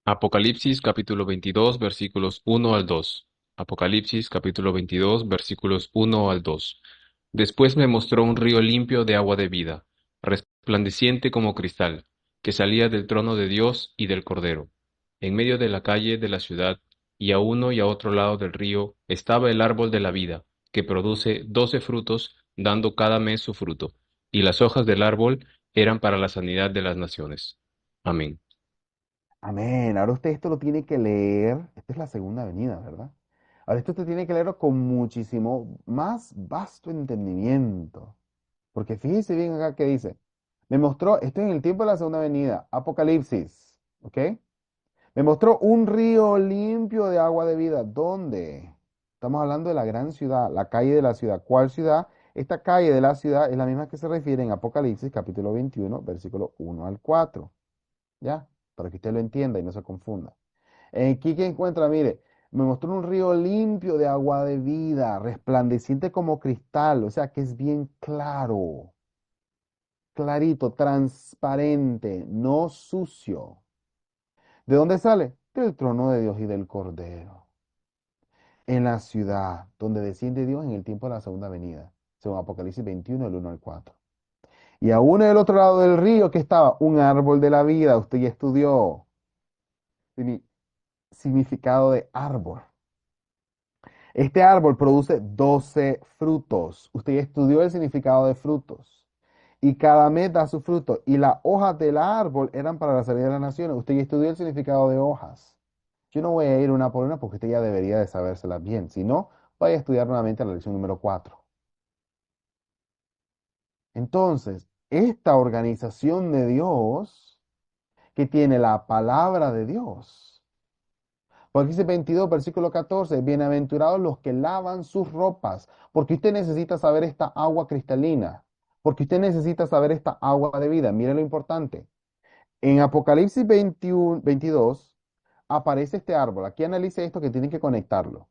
Apocalipsis capítulo 22 versículos 1 al 2. Apocalipsis capítulo 22 versículos 1 al 2. Después me mostró un río limpio de agua de vida, resplandeciente como cristal, que salía del trono de Dios y del Cordero. En medio de la calle de la ciudad, y a uno y a otro lado del río, estaba el árbol de la vida, que produce 12 frutos, dando cada mes su fruto, y las hojas del árbol eran para la sanidad de las naciones. Amén. Amén. Ahora usted esto lo tiene que leer. Esta es la segunda venida, ¿verdad? Ahora esto usted tiene que leerlo con muchísimo más vasto entendimiento. Porque fíjese bien acá que dice, me mostró, esto es en el tiempo de la segunda venida, Apocalipsis, ¿ok? Me mostró un río limpio de agua de vida. ¿Dónde? Estamos hablando de la gran ciudad, la calle de la ciudad. ¿Cuál ciudad? Esta calle de la ciudad es la misma que se refiere en Apocalipsis capítulo 21, versículo 1 al 4. ¿Ya? Para que usted lo entienda y no se confunda. Aquí que encuentra, mire, me mostró un río limpio de agua de vida, resplandeciente como cristal, o sea que es bien claro, clarito, transparente, no sucio. ¿De dónde sale? Del trono de Dios y del Cordero. En la ciudad donde desciende Dios en el tiempo de la segunda venida, según Apocalipsis 21, el 1 al 4. Y aún del otro lado del río que estaba un árbol de la vida, usted ya estudió signi- significado de árbol. Este árbol produce 12 frutos. Usted ya estudió el significado de frutos. Y cada mes da su fruto. Y las hojas del árbol eran para la salida de las naciones. Usted ya estudió el significado de hojas. Yo no voy a ir una por una porque usted ya debería de sabérselas bien. Si no, vaya a estudiar nuevamente la lección número 4. Entonces, esta organización de Dios que tiene la palabra de Dios. Apocalipsis 22, versículo 14, bienaventurados los que lavan sus ropas, porque usted necesita saber esta agua cristalina, porque usted necesita saber esta agua de vida. Mire lo importante. En Apocalipsis 21, 22 aparece este árbol. Aquí analice esto que tienen que conectarlo.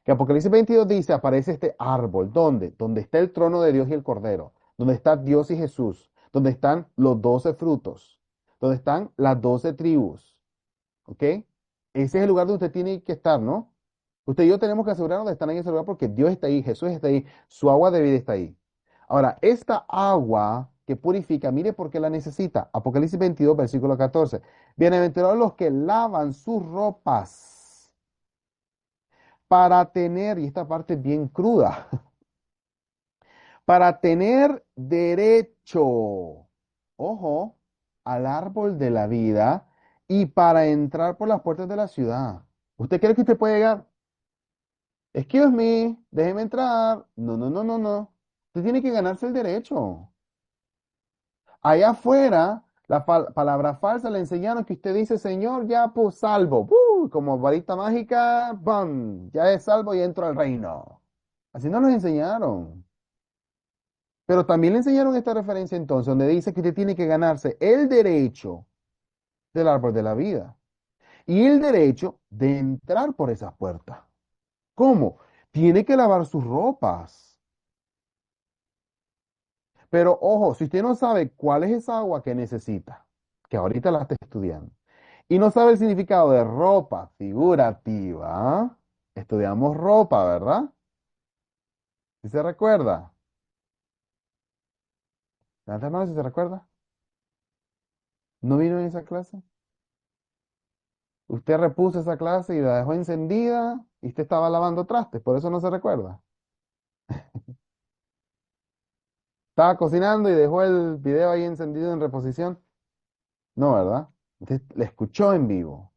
Que Apocalipsis 22 dice, aparece este árbol. ¿Dónde? Donde está el trono de Dios y el Cordero, donde está Dios y Jesús, donde están los 12 frutos, donde están las 12 tribus. ¿Ok? Ese es el lugar donde usted tiene que estar, ¿no? Usted y yo tenemos que asegurarnos de estar en ese lugar porque Dios está ahí, Jesús está ahí, su agua de vida está ahí. Ahora, esta agua que purifica, mire por qué la necesita. Apocalipsis 22, versículo 14. Bienaventurados los que lavan sus ropas para tener, y esta parte es bien cruda, para tener derecho, ojo, al árbol de la vida y para entrar por las puertas de la ciudad. ¿Usted cree que usted puede llegar? Excuse me, déjeme entrar. No, no, no, no, no. Usted tiene que ganarse el derecho. Allá afuera, la palabra falsa le enseñaron que usted dice, Señor, ya pues salvo. Como varita mágica, ¡bam! Ya es salvo y entro al reino. Así no nos enseñaron. Pero también le enseñaron esta referencia entonces, donde dice que usted tiene que ganarse el derecho del árbol de la vida y el derecho de entrar por esas puertas. ¿Cómo? Tiene que lavar sus ropas. Pero ojo, si usted no sabe cuál es esa agua que necesita, que ahorita la está estudiando, y no sabe el significado de ropa figurativa, estudiamos ropa, ¿verdad? ¿Si se recuerda? Levanta la mano si se recuerda. ¿No vino en esa clase? Usted repuso esa clase y la dejó encendida y usted estaba lavando trastes, por eso no se recuerda. Estaba cocinando y dejó el video ahí encendido en reposición. No, ¿verdad? Usted le escuchó en vivo.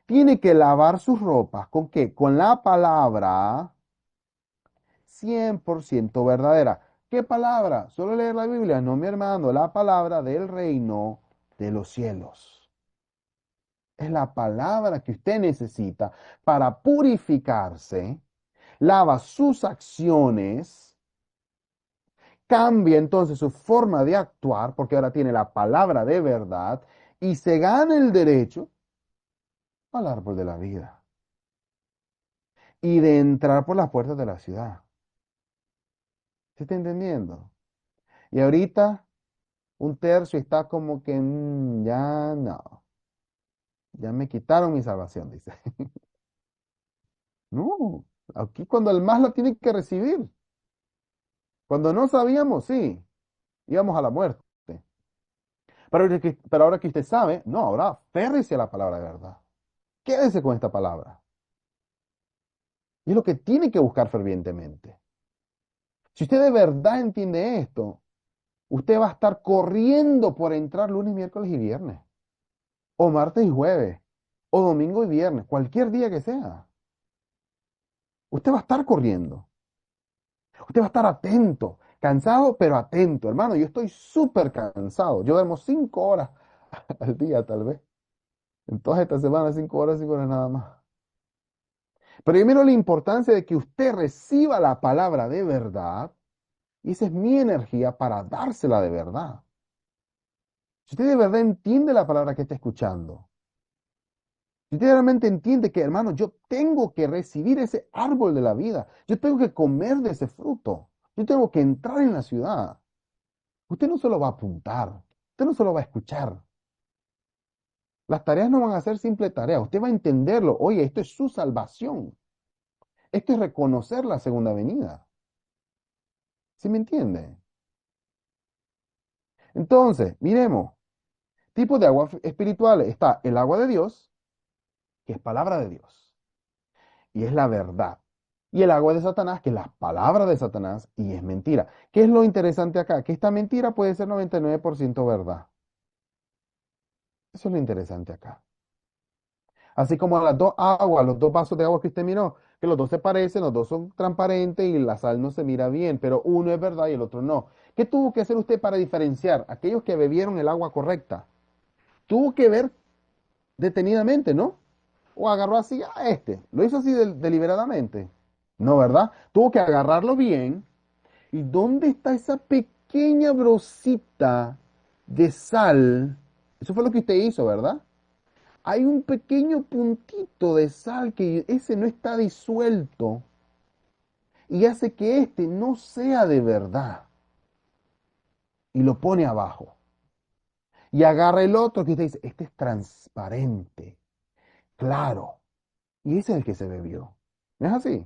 Tiene que lavar sus ropas. ¿Con qué? Con la palabra 100% verdadera. ¿Qué palabra? Solo leer la Biblia. No, mi hermano, la palabra del reino de los cielos. Es la palabra que usted necesita para purificarse, lava sus acciones, cambia entonces su forma de actuar, porque ahora tiene la palabra de verdad, y se gana el derecho al árbol de la vida y de entrar por las puertas de la ciudad. ¿Se está entendiendo? Y ahorita un tercio está como que ya no, ya me quitaron mi salvación, dice. No, aquí cuando el más la tiene que recibir. Cuando no sabíamos, sí, íbamos a la muerte. Pero ahora que usted sabe, no, ahora férrese a la palabra de verdad. Quédese con esta palabra. Y es lo que tiene que buscar fervientemente. Si usted de verdad entiende esto, usted va a estar corriendo por entrar lunes, miércoles y viernes, o martes y jueves, o domingo y viernes, cualquier día que sea. Usted va a estar corriendo. Usted va a estar atento, cansado, pero atento. Hermano, yo estoy súper cansado. Yo duermo 5 horas al día, tal vez. En todas estas semanas, 5 horas, 5 horas nada más. Pero yo miro la importancia de que usted reciba la palabra de verdad, y esa es mi energía para dársela de verdad. Si usted de verdad entiende la palabra que está escuchando, si usted realmente entiende que, hermano, yo tengo que recibir ese árbol de la vida, yo tengo que comer de ese fruto, yo tengo que entrar en la ciudad. Usted no solo va a apuntar, usted no solo va a escuchar. Las tareas no van a ser simple tareas, usted va a entenderlo. Oye, esto es su salvación. Esto es reconocer la segunda venida. ¿Sí me entiende? Entonces, miremos, tipos de aguas espirituales. Está el agua de Dios, que es palabra de Dios, y es la verdad. Y el agua de Satanás, que es la palabra de Satanás, y es mentira. ¿Qué es lo interesante acá? Que esta mentira puede ser 99% verdad. Eso es lo interesante acá. Así como las dos aguas, los dos vasos de agua que usted miró, que los dos se parecen, los dos son transparentes y la sal no se mira bien, pero uno es verdad y el otro no. ¿Qué tuvo que hacer usted para diferenciar aquellos que bebieron el agua correcta? Tuvo que ver detenidamente, ¿no? O agarró así a este. Lo hizo así deliberadamente. No, ¿verdad? Tuvo que agarrarlo bien. ¿Y dónde está esa pequeña brocita de sal? Eso fue lo que usted hizo, ¿verdad? Hay un pequeño puntito de sal que ese no está disuelto y hace que este no sea de verdad. Y lo pone abajo. Y agarra el otro que usted dice, este es transparente, claro. Y ese es el que se bebió. ¿No es así?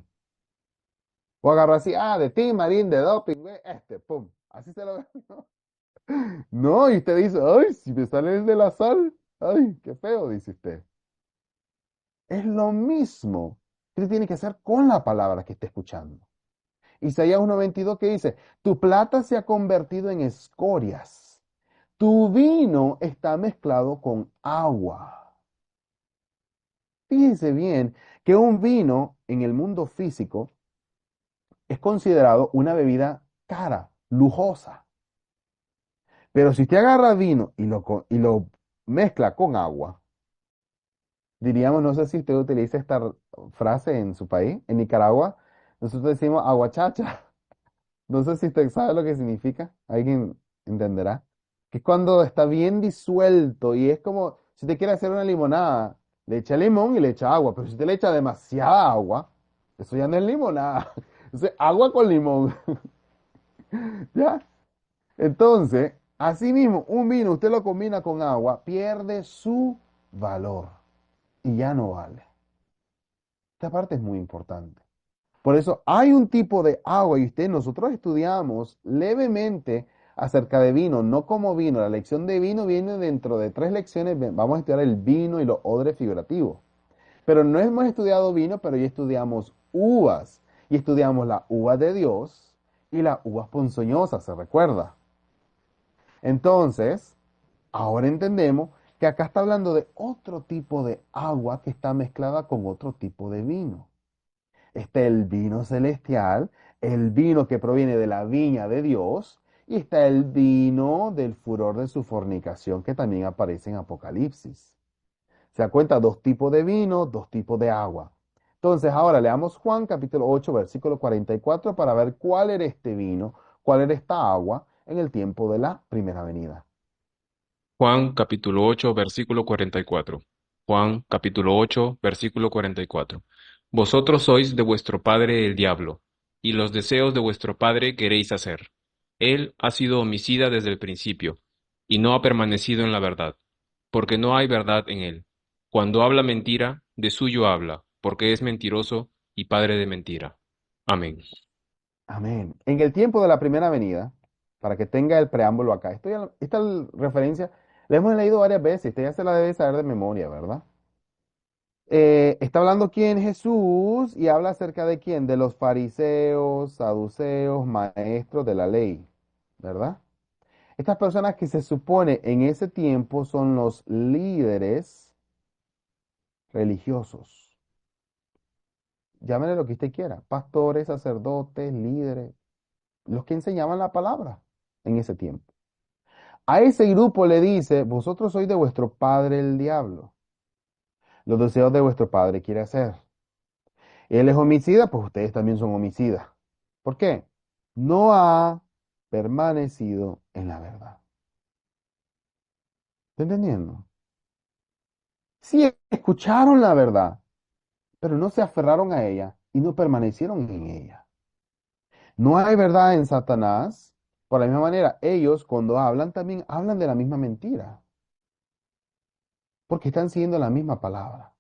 O agarra así, de ti, Marín, de doping, güey, pum. Así se lo bebió. No, y usted dice, ay, si me sale el de la sal, ay, qué feo, dice usted. Es lo mismo que usted tiene que hacer con la palabra que está escuchando. Isaías 1:22 que dice, tu plata se ha convertido en escorias, tu vino está mezclado con agua. Fíjense bien que un vino en el mundo físico es considerado una bebida cara, lujosa. Pero si usted agarra vino y lo mezcla con agua, diríamos, no sé si usted utiliza esta frase en su país, en Nicaragua, nosotros decimos aguachacha. No sé si usted sabe lo que significa. ¿Alguien entenderá? Que es cuando está bien disuelto y es como si te quiere hacer una limonada, le echa limón y le echa agua, pero si te le echa demasiada agua, eso ya no es limonada, eso es agua con limón, ¿ya? Entonces, así mismo, un vino, usted lo combina con agua, pierde su valor y ya no vale. Esta parte es muy importante. Por eso hay un tipo de agua y nosotros estudiamos levemente acerca de vino, no como vino. La lección de vino viene dentro de 3 lecciones. Vamos a estudiar el vino y los odres figurativos. Pero no hemos estudiado vino, pero ya estudiamos uvas. Y estudiamos la uva de Dios y las uvas ponzoñosas, ¿se recuerda? Entonces, ahora entendemos que acá está hablando de otro tipo de agua que está mezclada con otro tipo de vino. Está el vino celestial, el vino que proviene de la viña de Dios, y está el vino del furor de su fornicación que también aparece en Apocalipsis. Se da cuenta, 2 tipos de vino, 2 tipos de agua. Entonces, ahora leamos Juan capítulo 8, versículo 44 para ver cuál era este vino, cuál era esta agua en el tiempo de la primera venida. Juan capítulo 8, versículo 44. Juan capítulo 8, versículo 44. Vosotros sois de vuestro padre el diablo, y los deseos de vuestro padre queréis hacer. Él ha sido homicida desde el principio, y no ha permanecido en la verdad, porque no hay verdad en él. Cuando habla mentira, de suyo habla, porque es mentiroso y padre de mentira. Amén. Amén. En el tiempo de la primera venida, para que tenga el preámbulo acá, esta referencia la hemos leído varias veces, usted ya se la debe saber de memoria, ¿verdad? Está hablando quién Jesús y habla acerca de quién, de los fariseos, saduceos, maestros de la ley, ¿verdad? Estas personas que se supone en ese tiempo son los líderes religiosos. Llámenle lo que usted quiera, pastores, sacerdotes, líderes, los que enseñaban la palabra en ese tiempo. A ese grupo le dice, vosotros sois de vuestro padre el diablo. Los deseos de vuestro padre quiere hacer. Él es homicida, pues ustedes también son homicidas. ¿Por qué? No ha permanecido en la verdad. ¿Está entendiendo? Sí escucharon la verdad, pero no se aferraron a ella y no permanecieron en ella. No hay verdad en Satanás. Por la misma manera, ellos cuando hablan también hablan de la misma mentira, porque están siguiendo la misma palabra.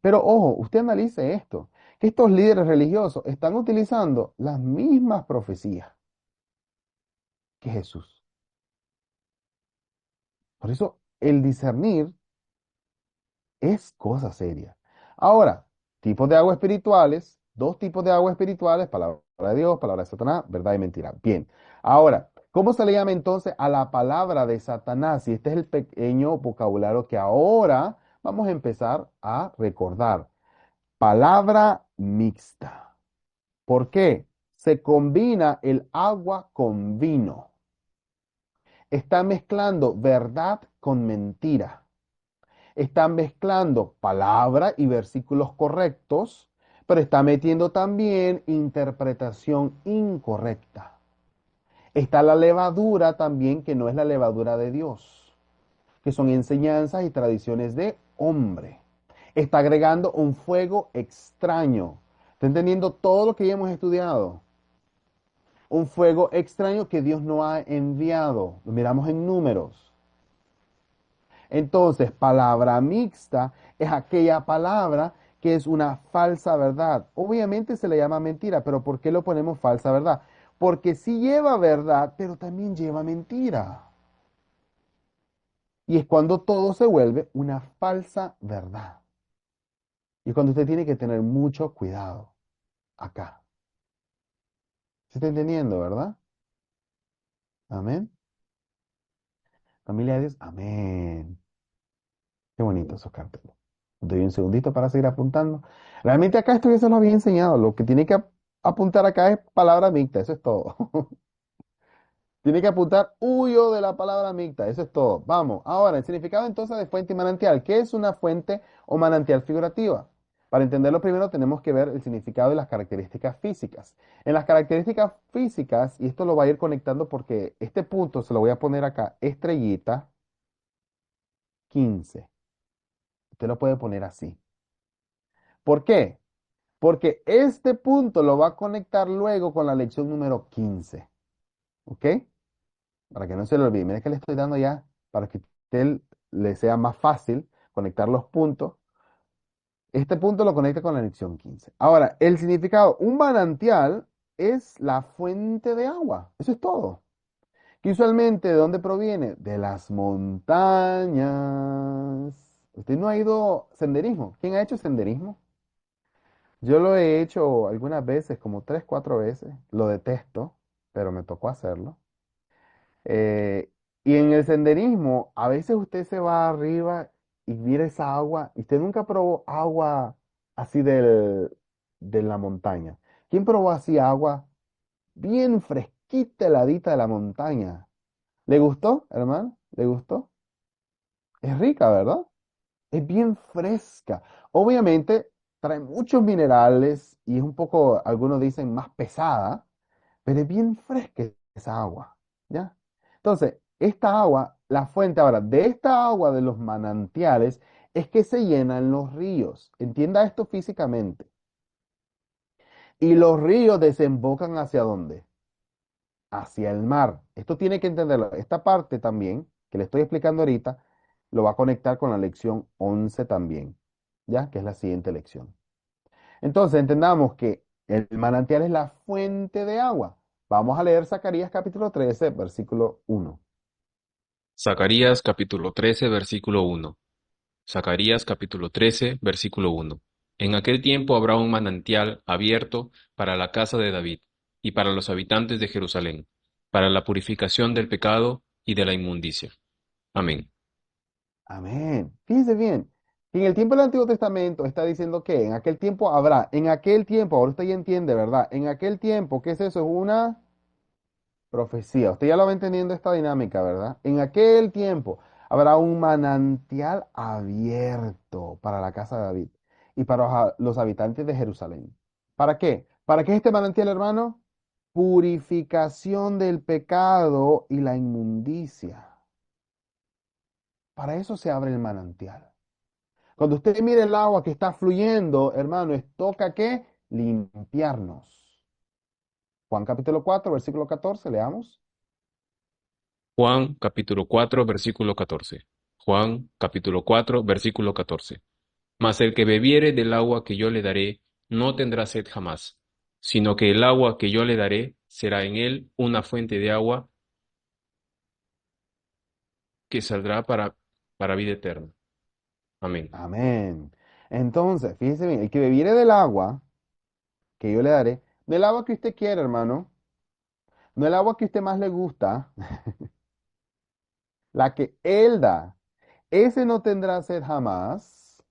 Pero ojo, usted analice esto, que estos líderes religiosos están utilizando las mismas profecías que Jesús. Por eso el discernir es cosa seria. Ahora, tipos de agua espirituales, 2 tipos de agua espirituales, palabra de Dios, palabra de Satanás, verdad y mentira. Bien, ahora, ¿cómo se le llama entonces a la palabra de Satanás? Y este es el pequeño vocabulario que ahora vamos a empezar a recordar. Palabra mixta. ¿Por qué? Se combina el agua con vino. Está mezclando verdad con mentira. Está mezclando palabra y versículos correctos, pero está metiendo también interpretación incorrecta. Está la levadura también, que no es la levadura de Dios, que son enseñanzas y tradiciones de hombre. Está agregando un fuego extraño. ¿Está entendiendo todo lo que ya hemos estudiado? Un fuego extraño que Dios no ha enviado. Lo miramos en Números. Entonces, palabra mixta es aquella palabra que es una falsa verdad. Obviamente se le llama mentira, pero ¿por qué lo ponemos falsa verdad? Porque sí lleva verdad, pero también lleva mentira. Y es cuando todo se vuelve una falsa verdad. Y es cuando usted tiene que tener mucho cuidado acá. ¿Se está entendiendo, verdad? Amén. Familia de Dios, amén. Qué bonito esos carteles. Doy un segundito para seguir apuntando. Realmente acá esto ya se lo había enseñado. Lo que tiene que apuntar acá es palabra mixta, eso es todo. Tiene que apuntar huyo de la palabra mixta, eso es todo. Vamos, ahora, el significado entonces de fuente y manantial. ¿Qué es una fuente o manantial figurativa? Para entenderlo primero tenemos que ver el significado de las características físicas. En las características físicas, y esto lo va a ir conectando porque este punto se lo voy a poner acá, estrellita 15. Usted lo puede poner así. ¿Por qué? Porque este punto lo va a conectar luego con la lección número 15. ¿Ok? Para que no se lo olvide. Mira que le estoy dando ya para que a usted le sea más fácil conectar los puntos. Este punto lo conecta con la lección 15. Ahora, el significado, un manantial es la fuente de agua. Eso es todo. Que usualmente, ¿de dónde proviene? De las montañas. Usted no ha ido senderismo. ¿Quién ha hecho senderismo? Yo lo he hecho algunas veces, como tres, cuatro veces. Lo detesto, pero me tocó hacerlo. Eh, y en el senderismo, a veces usted se va arriba y mira esa agua. Y usted nunca probó agua así de la montaña. ¿Quién probó así agua bien fresquita, heladita de la montaña? ¿Le gustó, hermano? ¿Le gustó? Es rica, ¿verdad? Es bien fresca. Obviamente trae muchos minerales y es un poco, algunos dicen, más pesada, pero es bien fresca esa agua, ¿ya? Entonces, esta agua, la fuente ahora de esta agua de los manantiales es que se llenan los ríos. Entienda esto físicamente. Y los ríos desembocan ¿hacia dónde? Hacia el mar. Esto tiene que entenderlo. Esta parte también, que le estoy explicando ahorita, lo va a conectar con la lección 11 también, ¿ya? Que es la siguiente lección. Entonces, entendamos que el manantial es la fuente de agua. Vamos a leer Zacarías capítulo 13, versículo 1. Zacarías capítulo 13, versículo 1. Zacarías capítulo 13, versículo 1. En aquel tiempo habrá un manantial abierto para la casa de David y para los habitantes de Jerusalén, para la purificación del pecado y de la inmundicia. Amén. Amén. Fíjense bien. En el tiempo del Antiguo Testamento está diciendo que en aquel tiempo habrá, en aquel tiempo, ahora usted ya entiende, ¿verdad? En aquel tiempo, ¿qué es eso? Es una profecía. Usted ya lo va entendiendo esta dinámica, ¿verdad? En aquel tiempo habrá un manantial abierto para la casa de David y para los habitantes de Jerusalén. ¿Para qué? ¿Para qué es este manantial, hermano? Purificación del pecado y la inmundicia. Para eso se abre el manantial. Cuando usted mire el agua que está fluyendo, hermano, es toca que limpiarnos. Juan capítulo 4, versículo 14, leamos. Juan capítulo 4, versículo 14. Juan capítulo 4, versículo 14. Mas el que bebiere del agua que yo le daré no tendrá sed jamás, sino que el agua que yo le daré será en él una fuente de agua que saldrá para vida eterna. Amén. Amén. Entonces, fíjese bien, el que bebiere del agua que yo le daré, del agua que usted quiere, hermano, no el agua que a usted más le gusta, la que él da, ese no tendrá sed jamás,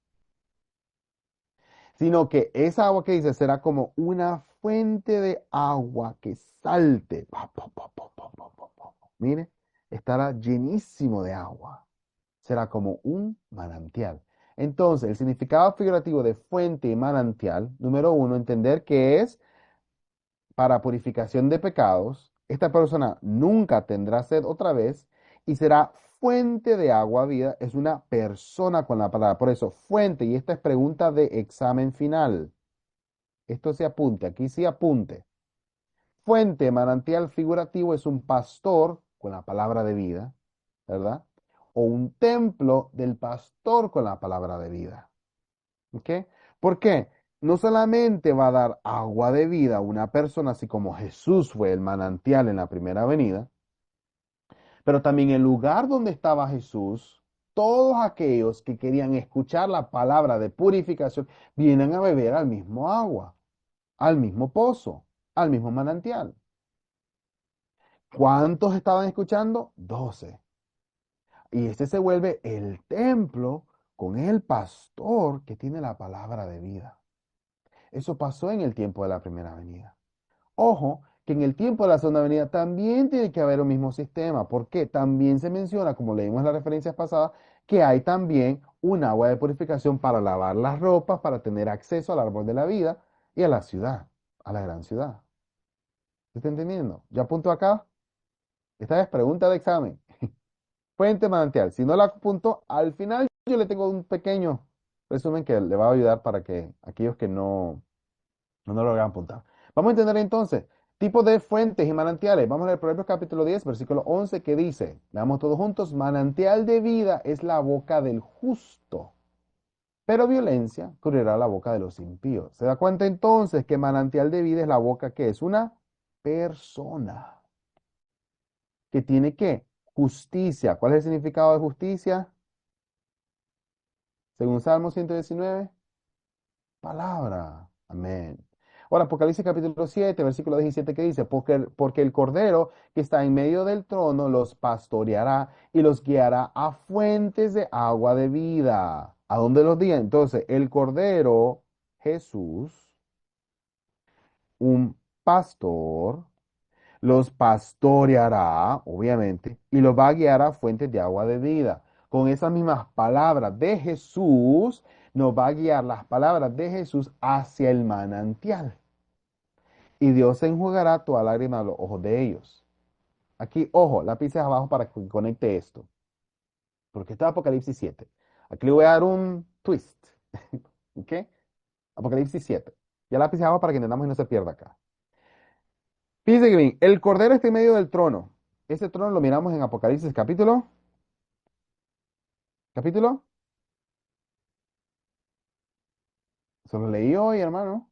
sino que esa agua que dice será como una fuente de agua que salte. Pa, pa, pa, pa, pa, pa, pa, pa. Mire, estará llenísimo de agua. Será como un manantial. Entonces, el significado figurativo de fuente y manantial, número uno, entender que es para purificación de pecados. Esta persona nunca tendrá sed otra vez y será fuente de agua vida. Es una persona con la palabra. Por eso, fuente, y esta es pregunta de examen final. Esto se apunte, aquí sí apunte. Fuente, manantial figurativo es un pastor con la palabra de vida, ¿verdad? O un templo del pastor con la palabra de vida. ¿Ok? ¿Por qué? No solamente va a dar agua de vida a una persona, así como Jesús fue el manantial en la primera venida, pero también el lugar donde estaba Jesús, todos aquellos que querían escuchar la palabra de purificación, vienen a beber al mismo agua, al mismo pozo, al mismo manantial. ¿Cuántos estaban escuchando? 12. Y este se vuelve el templo con el pastor que tiene la palabra de vida. Eso pasó en el tiempo de la primera venida. Ojo, que en el tiempo de la segunda venida también tiene que haber un mismo sistema. ¿Por qué? También se menciona, como leímos en las referencias pasadas, que hay también un agua de purificación para lavar las ropas, para tener acceso al árbol de la vida y a la ciudad, a la gran ciudad. ¿Se está entendiendo? ¿Ya apunto acá? Esta es pregunta de examen. Fuente manantial. Si no la apunto, al final yo le tengo un pequeño resumen que le va a ayudar para que aquellos que no lo hagan apuntar. Vamos a entender entonces tipos de fuentes y manantiales. Vamos a leer Proverbios capítulo 10 versículo 11 que dice, leamos todos juntos, manantial de vida es la boca del justo, pero violencia cubrirá la boca de los impíos. ¿Se da cuenta entonces que manantial de vida es la boca que es una persona que tiene qué? Justicia. ¿Cuál es el significado de justicia? Según Salmo 119, palabra. Amén. Ahora, Apocalipsis capítulo 7 versículo 17 que dice, porque el Cordero que está en medio del trono los pastoreará y los guiará a fuentes de agua de vida. ¿A dónde los guía? Entonces, el Cordero, Jesús, un pastor, los pastoreará, obviamente, y los va a guiar a fuentes de agua de vida. Con esas mismas palabras de Jesús, nos va a guiar las palabras de Jesús hacia el manantial. Y Dios enjugará toda lágrima de los ojos de ellos. Aquí, ojo, lápices abajo para que conecte esto. Porque esto es Apocalipsis 7. Aquí le voy a dar un twist. ¿Ok? Apocalipsis 7. Ya lápices abajo para que entendamos y no se pierda acá. Fíjense que bien, el Cordero está en medio del trono. Ese trono lo miramos en Apocalipsis capítulo. Se lo leí hoy, hermano.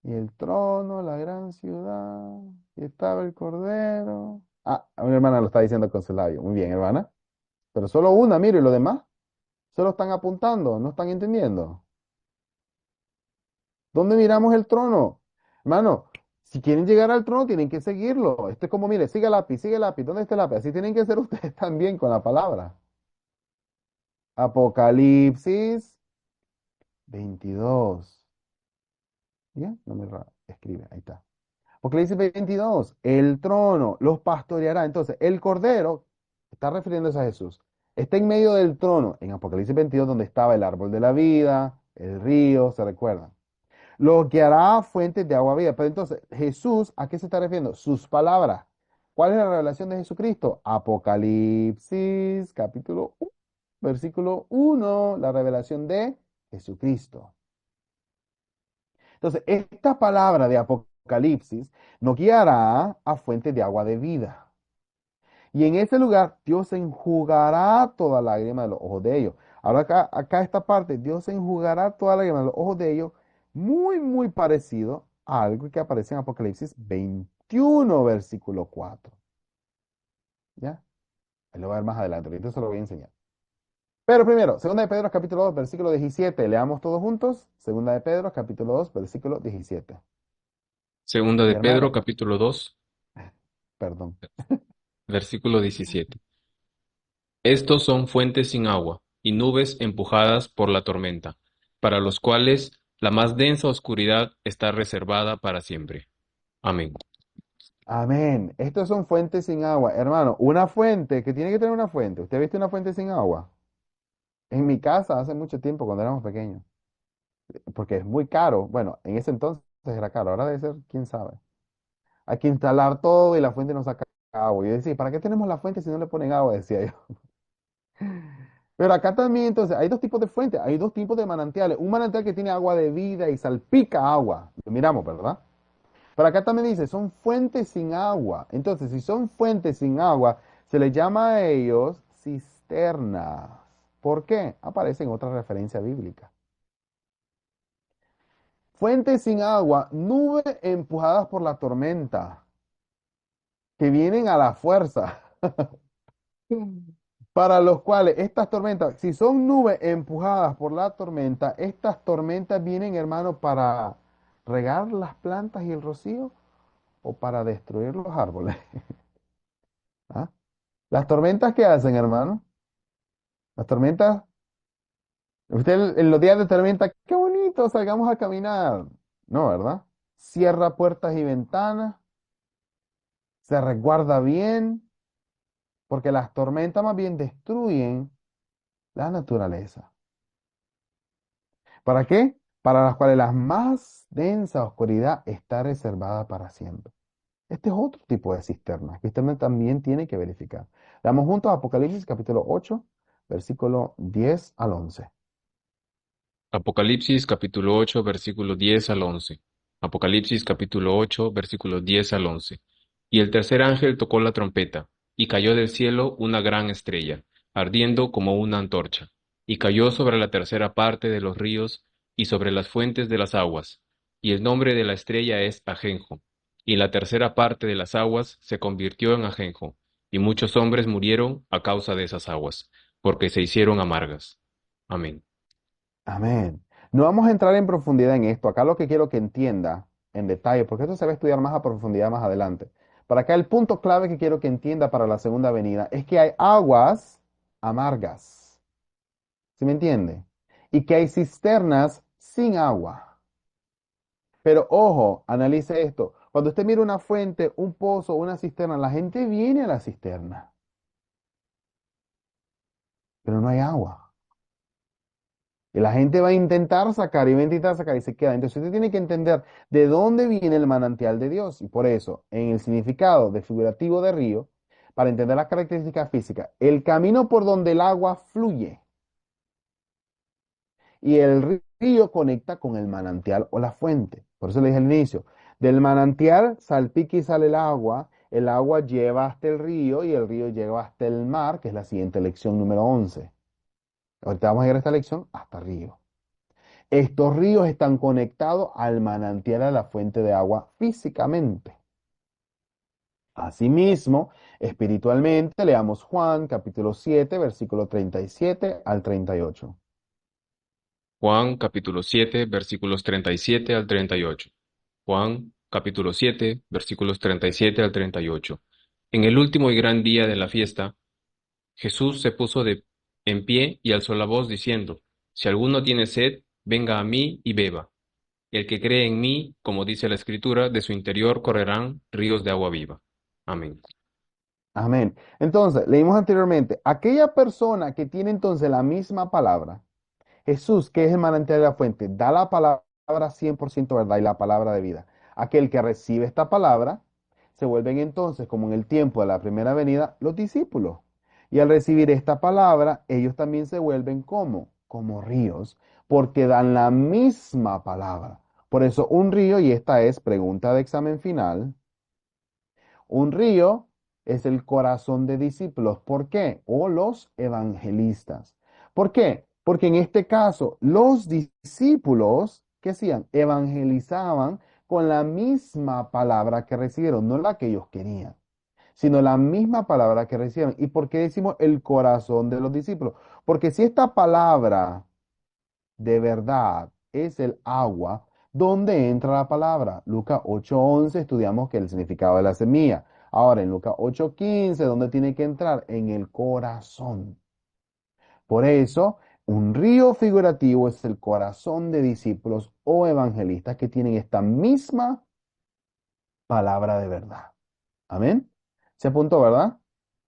Y el trono, la gran ciudad, y estaba el Cordero. Ah, a mi hermana lo está diciendo con su labio. Muy bien, hermana. Pero solo una, mire, y los demás solo están apuntando, no están entendiendo. ¿Dónde miramos el trono? Hermano, si quieren llegar al trono, tienen que seguirlo. Esto es como, mire, sigue el lápiz, sigue el lápiz. ¿Dónde está el lápiz? Así tienen que ser ustedes también con la palabra. Apocalipsis 22. ¿Ya? No me escribe, ahí está. Apocalipsis 22, el trono los pastoreará. Entonces, el cordero, está refiriéndose a Jesús, está en medio del trono, en Apocalipsis 22, donde estaba el árbol de la vida, el río, ¿se recuerdan? Lo que hará fuentes de agua viva. Pero entonces, Jesús, ¿a qué se está refiriendo? Sus palabras. ¿Cuál es la revelación de Jesucristo? Apocalipsis, capítulo 1, versículo 1, la revelación de Jesucristo. Entonces, esta palabra de Apocalipsis nos guiará a fuentes de agua de vida. Y en ese lugar Dios enjugará toda lágrima de los ojos de ellos. Ahora acá esta parte, Dios enjugará toda lágrima de los ojos de ellos, muy, muy parecido a algo que aparece en Apocalipsis 21, versículo 4. ¿Ya? Ahí lo voy a ver más adelante, ahorita se lo voy a enseñar. Pero primero, segunda de Pedro, capítulo 2, versículo 17. Leamos todos juntos. Segunda de Pedro, capítulo 2, versículo 17. Segunda Mi de Pedro, hermano, capítulo 2, perdón. versículo 17. Estos son fuentes sin agua y nubes empujadas por la tormenta, para los cuales la más densa oscuridad está reservada para siempre. Amén. Amén. Estos son fuentes sin agua. Hermano, una fuente que tiene que tener una fuente. ¿Usted ha visto una fuente sin agua? En mi casa hace mucho tiempo, cuando éramos pequeños, porque es muy caro. Bueno, en ese entonces era caro, ahora debe ser, quién sabe. Hay que instalar todo y la fuente no saca agua. Y yo decía, ¿para qué tenemos la fuente si no le ponen agua? Decía yo. Pero acá también, entonces, hay dos tipos de fuentes, hay dos tipos de manantiales. Un manantial que tiene agua de vida y salpica agua. Lo miramos, ¿verdad? Pero acá también dice, son fuentes sin agua. Entonces, si son fuentes sin agua, se les llama a ellos cisternas. ¿Por qué? Aparece en otra referencia bíblica. Fuentes sin agua, nubes empujadas por la tormenta, que vienen a la fuerza. Para los cuales estas tormentas, si son nubes empujadas por la tormenta, estas tormentas vienen, hermano, para regar las plantas y el rocío o para destruir los árboles. ¿Ah? Las tormentas, ¿qué hacen, hermano? Las tormentas, usted en los días de tormenta, qué bonito, salgamos a caminar. No, ¿verdad? cierra puertas y ventanas, se resguarda bien, porque las tormentas más bien destruyen la naturaleza. ¿Para qué? Para las cuales la más densa oscuridad está reservada para siempre. Este es otro tipo de cisterna que usted también tiene que verificar. Leamos juntos Apocalipsis capítulo 8, versículo 10 al 11. Apocalipsis capítulo 8, versículo 10 al 11. Apocalipsis capítulo 8, versículo 10 al 11. Y el tercer ángel tocó la trompeta, y cayó del cielo una gran estrella, ardiendo como una antorcha, y cayó sobre la tercera parte de los ríos y sobre las fuentes de las aguas. Y el nombre de la estrella es Ajenjo. Y la tercera parte de las aguas se convirtió en ajenjo, y muchos hombres murieron a causa de esas aguas, porque se hicieron amargas. Amén. Amén. No vamos a entrar en profundidad en esto. Acá lo que quiero que entienda en detalle, porque esto se va a estudiar más a profundidad más adelante. Para acá el punto clave que quiero que entienda para la segunda venida es que hay aguas amargas. ¿Sí me entiende? Y que hay cisternas sin agua. Pero ojo, analice esto. Cuando usted mira una fuente, un pozo, una cisterna, la gente viene a la cisterna, pero no hay agua. Y la gente va a intentar sacar y va a intentar sacar y se queda. Entonces usted tiene que entender de dónde viene el manantial de Dios. Y por eso, en el significado de figurativo de río, para entender las características físicas, el camino por donde el agua fluye y el río conecta con el manantial o la fuente. Por eso le dije al inicio, del manantial salpica y sale el agua lleva hasta el río y el río lleva hasta el mar, que es la siguiente lección número 11. Ahorita vamos a ir a esta lección hasta río. Estos ríos están conectados al manantial, a la fuente de agua físicamente. Asimismo, espiritualmente, leamos Juan capítulo 7, versículo 37 al 38. Juan capítulo 7 versículos 37 al 38. Juan capítulo 7 versículos 37 al 38. En el último y gran día de la fiesta, Jesús se puso en pie y alzó la voz diciendo, Si alguno tiene sed, venga a mí y beba. El que cree en mí, como dice la Escritura, de su interior correrán ríos de agua viva. Amén. Amén. Entonces, leímos anteriormente, aquella persona que tiene entonces la misma palabra, Jesús, que es el manantial de la fuente, da la palabra 100% verdad y la palabra de vida. Aquel que recibe esta palabra se vuelven entonces, como en el tiempo de la primera venida, los discípulos. Y al recibir esta palabra, ellos también se vuelven como ríos, porque dan la misma palabra. Por eso un río, y esta es pregunta de examen final, un río es el corazón de discípulos. ¿Por qué? O los evangelistas. ¿Por qué? Porque en este caso, los discípulos, ¿qué hacían? Evangelizaban con la misma palabra que recibieron, no la que ellos querían, sino la misma palabra que recibieron. ¿Y por qué decimos el corazón de los discípulos? Porque si esta palabra de verdad es el agua, ¿dónde entra la palabra? Lucas 8:11 estudiamos que el significado de la semilla. Ahora en Lucas 8:15, ¿dónde tiene que entrar? En el corazón. Por eso, un río figurativo es el corazón de discípulos o evangelistas que tienen esta misma palabra de verdad. Amén. Ese punto, ¿verdad?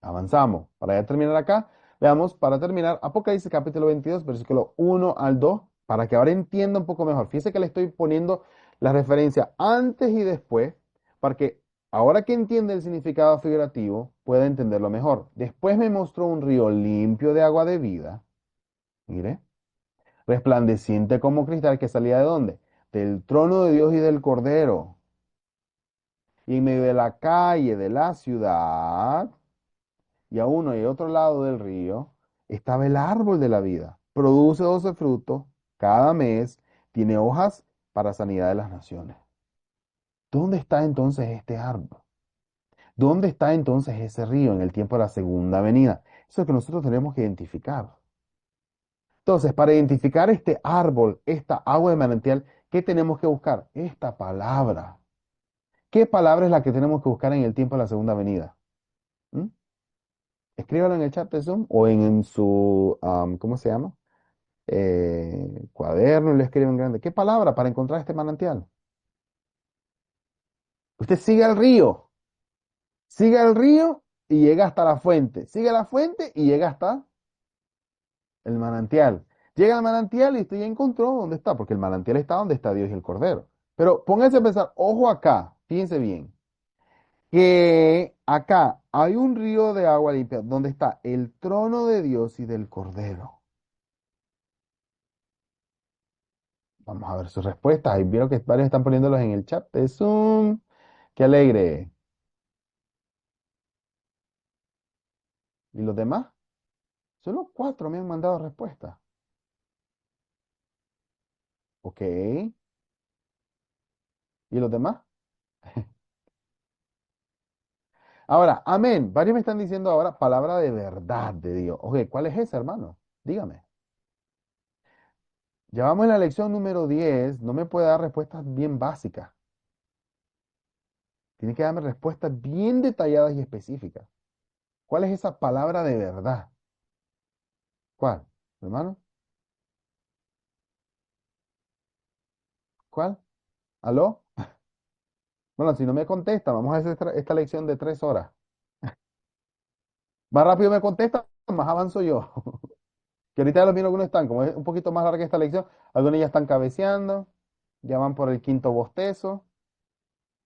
Avanzamos. Para ya terminar acá, veamos para terminar Apocalipsis capítulo 22, versículo 1 al 2, para que ahora entienda un poco mejor. Fíjese que le estoy poniendo la referencia antes y después, para que ahora que entiende el significado figurativo, pueda entenderlo mejor. Después me mostró un río limpio de agua de vida, mire, resplandeciente como cristal que salía de dónde? Del trono de Dios y del Cordero. Y en medio de la calle de la ciudad y a uno y otro lado del río estaba el árbol de la vida. Produce 12 frutos cada mes, tiene hojas para sanidad de las naciones. ¿Dónde está entonces este árbol? ¿Dónde está entonces ese río en el tiempo de la segunda venida? Eso es lo que nosotros tenemos que identificar. Entonces, para identificar este árbol, esta agua de manantial, ¿qué tenemos que buscar? Esta palabra. ¿Qué palabra es la que tenemos que buscar en el tiempo de la segunda venida? ¿Mm? Escríbalo en el chat de Zoom o en su, ¿cómo se llama? Cuaderno y lo escriben grande. ¿Qué palabra para encontrar este manantial? Usted sigue el río y llega hasta la fuente, sigue la fuente y llega hasta el manantial. Llega al manantial y usted ya encontró dónde está, porque el manantial está donde está Dios y el Cordero. Pero póngase a pensar, ojo acá, fíjense bien, que acá hay un río de agua limpia donde está el trono de Dios y del Cordero. Vamos a ver sus respuestas. Ahí vieron que varios están poniéndolos en el chat de Zoom. Qué alegre. ¿Y los demás? Solo cuatro me han mandado respuestas. Ok. ¿Y los demás? Ahora, amén. Varios me están diciendo ahora palabra de verdad de Dios. Ok, ¿cuál es esa, hermano? Dígame. Ya vamos en la lección número 10. No me puede dar respuestas bien básicas. Tiene que darme respuestas bien detalladas y específicas. ¿Cuál es esa palabra de verdad? ¿Cuál, hermano? ¿Cuál? ¿Aló? Bueno, si no me contesta, vamos a hacer esta lección de 3 horas. Más rápido me contesta, más avanzo yo. Que ahorita los miro algunos están, como es un poquito más larga esta lección, algunos ya están cabeceando, ya van por el quinto bostezo,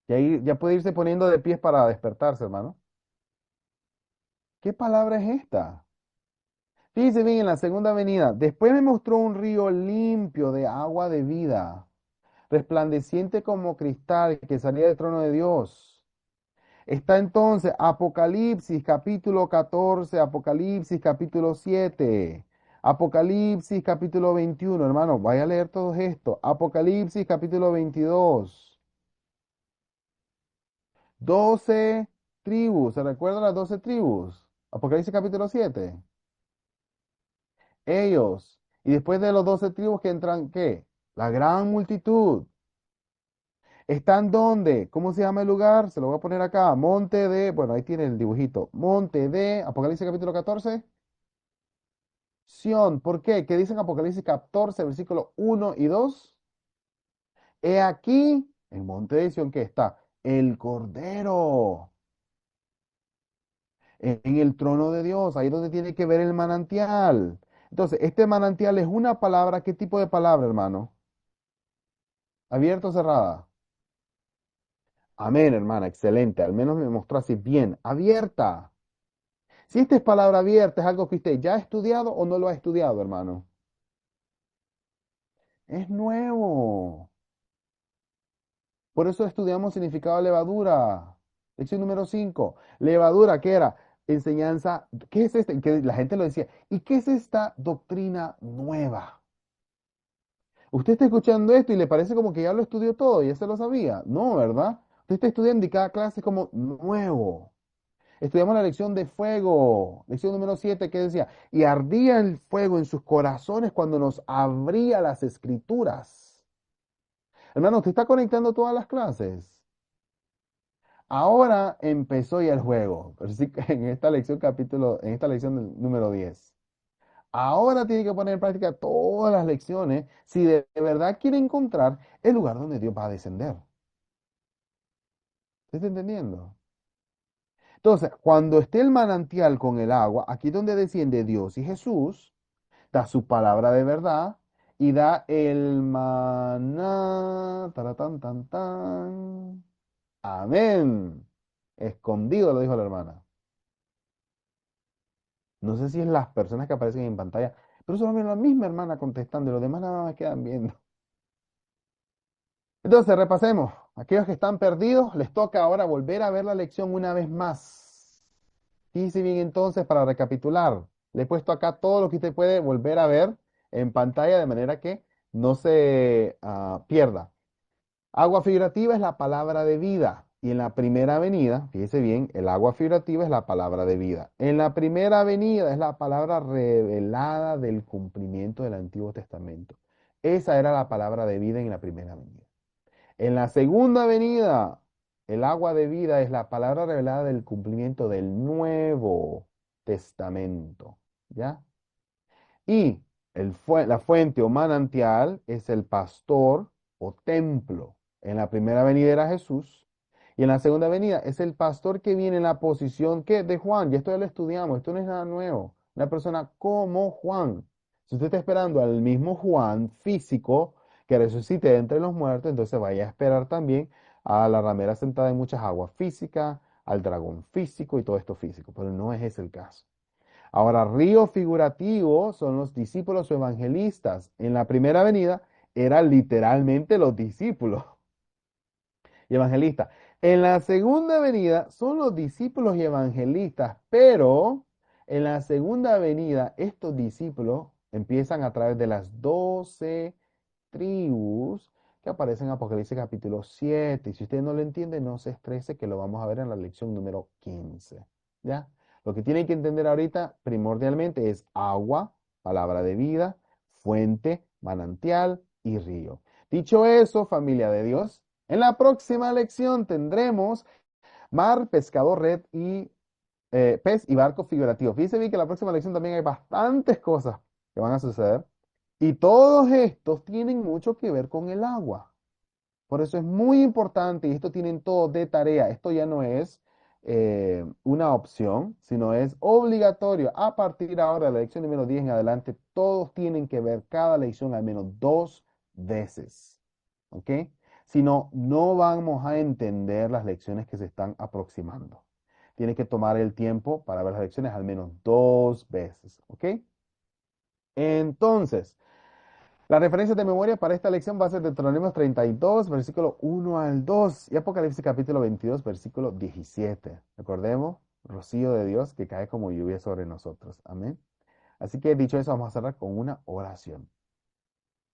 y ahí ya puede irse poniendo de pies para despertarse, hermano. ¿Qué palabra es esta? Fíjense bien, en la segunda venida, después me mostró un río limpio de agua de vida, resplandeciente como cristal que salía del trono de Dios. Está entonces Apocalipsis capítulo 14, Apocalipsis capítulo 7, Apocalipsis capítulo 21, hermano, vaya a leer todo esto. Apocalipsis capítulo 22, 12 tribus, ¿se recuerdan las 12 tribus? Apocalipsis capítulo 7, ellos. Y después de los 12 tribus que entran, ¿qué? La gran multitud. ¿Están dónde? ¿Cómo se llama el lugar? Se lo voy a poner acá. Monte de, bueno, ahí tiene el dibujito. Monte de, Apocalipsis capítulo 14. Sión. ¿Por qué? ¿Qué dicen Apocalipsis 14, versículos 1 y 2? He aquí, en monte de Sión, que está el Cordero en el trono de Dios, ahí donde tiene que ver el manantial. Entonces, este manantial es una palabra, ¿qué tipo de palabra, hermano? ¿Abierta o cerrada? Amén, hermana, excelente. Al menos me mostró así bien. Abierta. Si esta es palabra abierta, es algo que usted ya ha estudiado o no lo ha estudiado, hermano. Es nuevo. Por eso estudiamos significado de levadura. Lección número 5. Levadura, ¿qué era? Enseñanza. ¿Qué es este? Que la gente lo decía. ¿Y qué es esta doctrina nueva? Usted está escuchando esto y le parece como que ya lo estudió todo, ya se lo sabía. No, ¿verdad? Usted está estudiando y cada clase es como nuevo. Estudiamos la lección de fuego, lección número 7 que decía, y ardía el fuego en sus corazones cuando nos abría las escrituras. Hermano, usted está conectando todas las clases. Ahora empezó ya el juego. En esta lección en esta lección número 10. Ahora tiene que poner en práctica todas las lecciones si de verdad quiere encontrar el lugar donde Dios va a descender. ¿Usted está entendiendo? Entonces, cuando esté el manantial con el agua, aquí donde desciende Dios y Jesús, da su palabra de verdad y da el maná. Taratán, tan, tan. Amén. Escondido, lo dijo la hermana. No sé si es las personas que aparecen en pantalla, pero solo la misma hermana contestando y los demás nada más quedan viendo. Entonces, repasemos. Aquellos que están perdidos, les toca ahora volver a ver la lección una vez más. Fíjense bien entonces para recapitular. Le he puesto acá todo lo que usted puede volver a ver en pantalla de manera que no se pierda. Agua figurativa es la palabra de vida. Y en la primera avenida, fíjese bien, el agua figurativa es la palabra de vida. En la primera avenida es la palabra revelada del cumplimiento del Antiguo Testamento. Esa era la palabra de vida en la primera avenida. En la segunda avenida, el agua de vida es la palabra revelada del cumplimiento del Nuevo Testamento. ¿Ya? Y la fuente o manantial es el pastor o templo. En la primera venida era Jesús. Y en la segunda venida es el pastor que viene en la posición que de Juan. Y esto ya lo estudiamos, esto no es nada nuevo. Una persona como Juan. Si usted está esperando al mismo Juan físico que resucite de entre los muertos, entonces vaya a esperar también a la ramera sentada en muchas aguas física, al dragón físico y todo esto físico. Pero no es ese el caso. Ahora, río figurativo son los discípulos o evangelistas. En la primera venida eran literalmente los discípulos y evangelistas. En la segunda venida son los discípulos y evangelistas, pero en la segunda venida estos discípulos empiezan a través de las 12 tribus que aparecen en Apocalipsis capítulo 7. Y si usted no lo entiende, no se estrese, que lo vamos a ver en la lección número 15. ¿Ya? Lo que tienen que entender ahorita primordialmente es agua, palabra de vida, fuente, manantial y río. Dicho eso, familia de Dios, en la próxima lección tendremos mar, pescador, red y pez y barco figurativo. Fíjense bien que en la próxima lección también hay bastantes cosas que van a suceder. Y todos estos tienen mucho que ver con el agua. Por eso es muy importante, y esto tienen todo de tarea. Esto ya no es una opción, sino es obligatorio. A partir ahora de la lección número 10 en adelante, todos tienen que ver cada lección al menos 2 veces. ¿Ok? Si no, no vamos a entender las lecciones que se están aproximando. Tienes que tomar el tiempo para ver las lecciones al menos 2 veces. ¿Ok? Entonces, la referencia de memoria para esta lección va a ser Deuteronomio 32, versículo 1 al 2 y Apocalipsis capítulo 22, versículo 17. Recordemos, rocío de Dios que cae como lluvia sobre nosotros. Amén. Así que dicho eso, vamos a cerrar con una oración.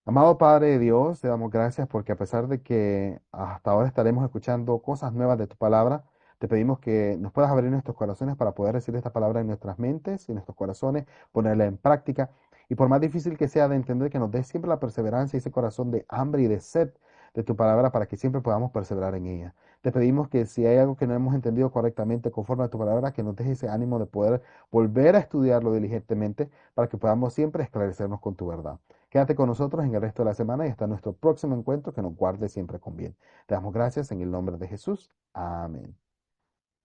Amado Padre de Dios, te damos gracias porque a pesar de que hasta ahora estaremos escuchando cosas nuevas de tu palabra, te pedimos que nos puedas abrir nuestros corazones para poder recibir esta palabra en nuestras mentes y en nuestros corazones, ponerla en práctica. Y por más difícil que sea de entender, que nos des siempre la perseverancia y ese corazón de hambre y de sed de tu palabra para que siempre podamos perseverar en ella. Te pedimos que si hay algo que no hemos entendido correctamente conforme a tu palabra, que nos des ese ánimo de poder volver a estudiarlo diligentemente para que podamos siempre esclarecernos con tu verdad. Quédate con nosotros en el resto de la semana y hasta nuestro próximo encuentro, que nos guarde siempre con bien. Te damos gracias en el nombre de Jesús. Amén.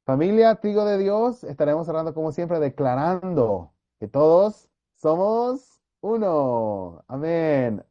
Familia, trigo de Dios, estaremos hablando como siempre declarando que todos somos uno. Amén.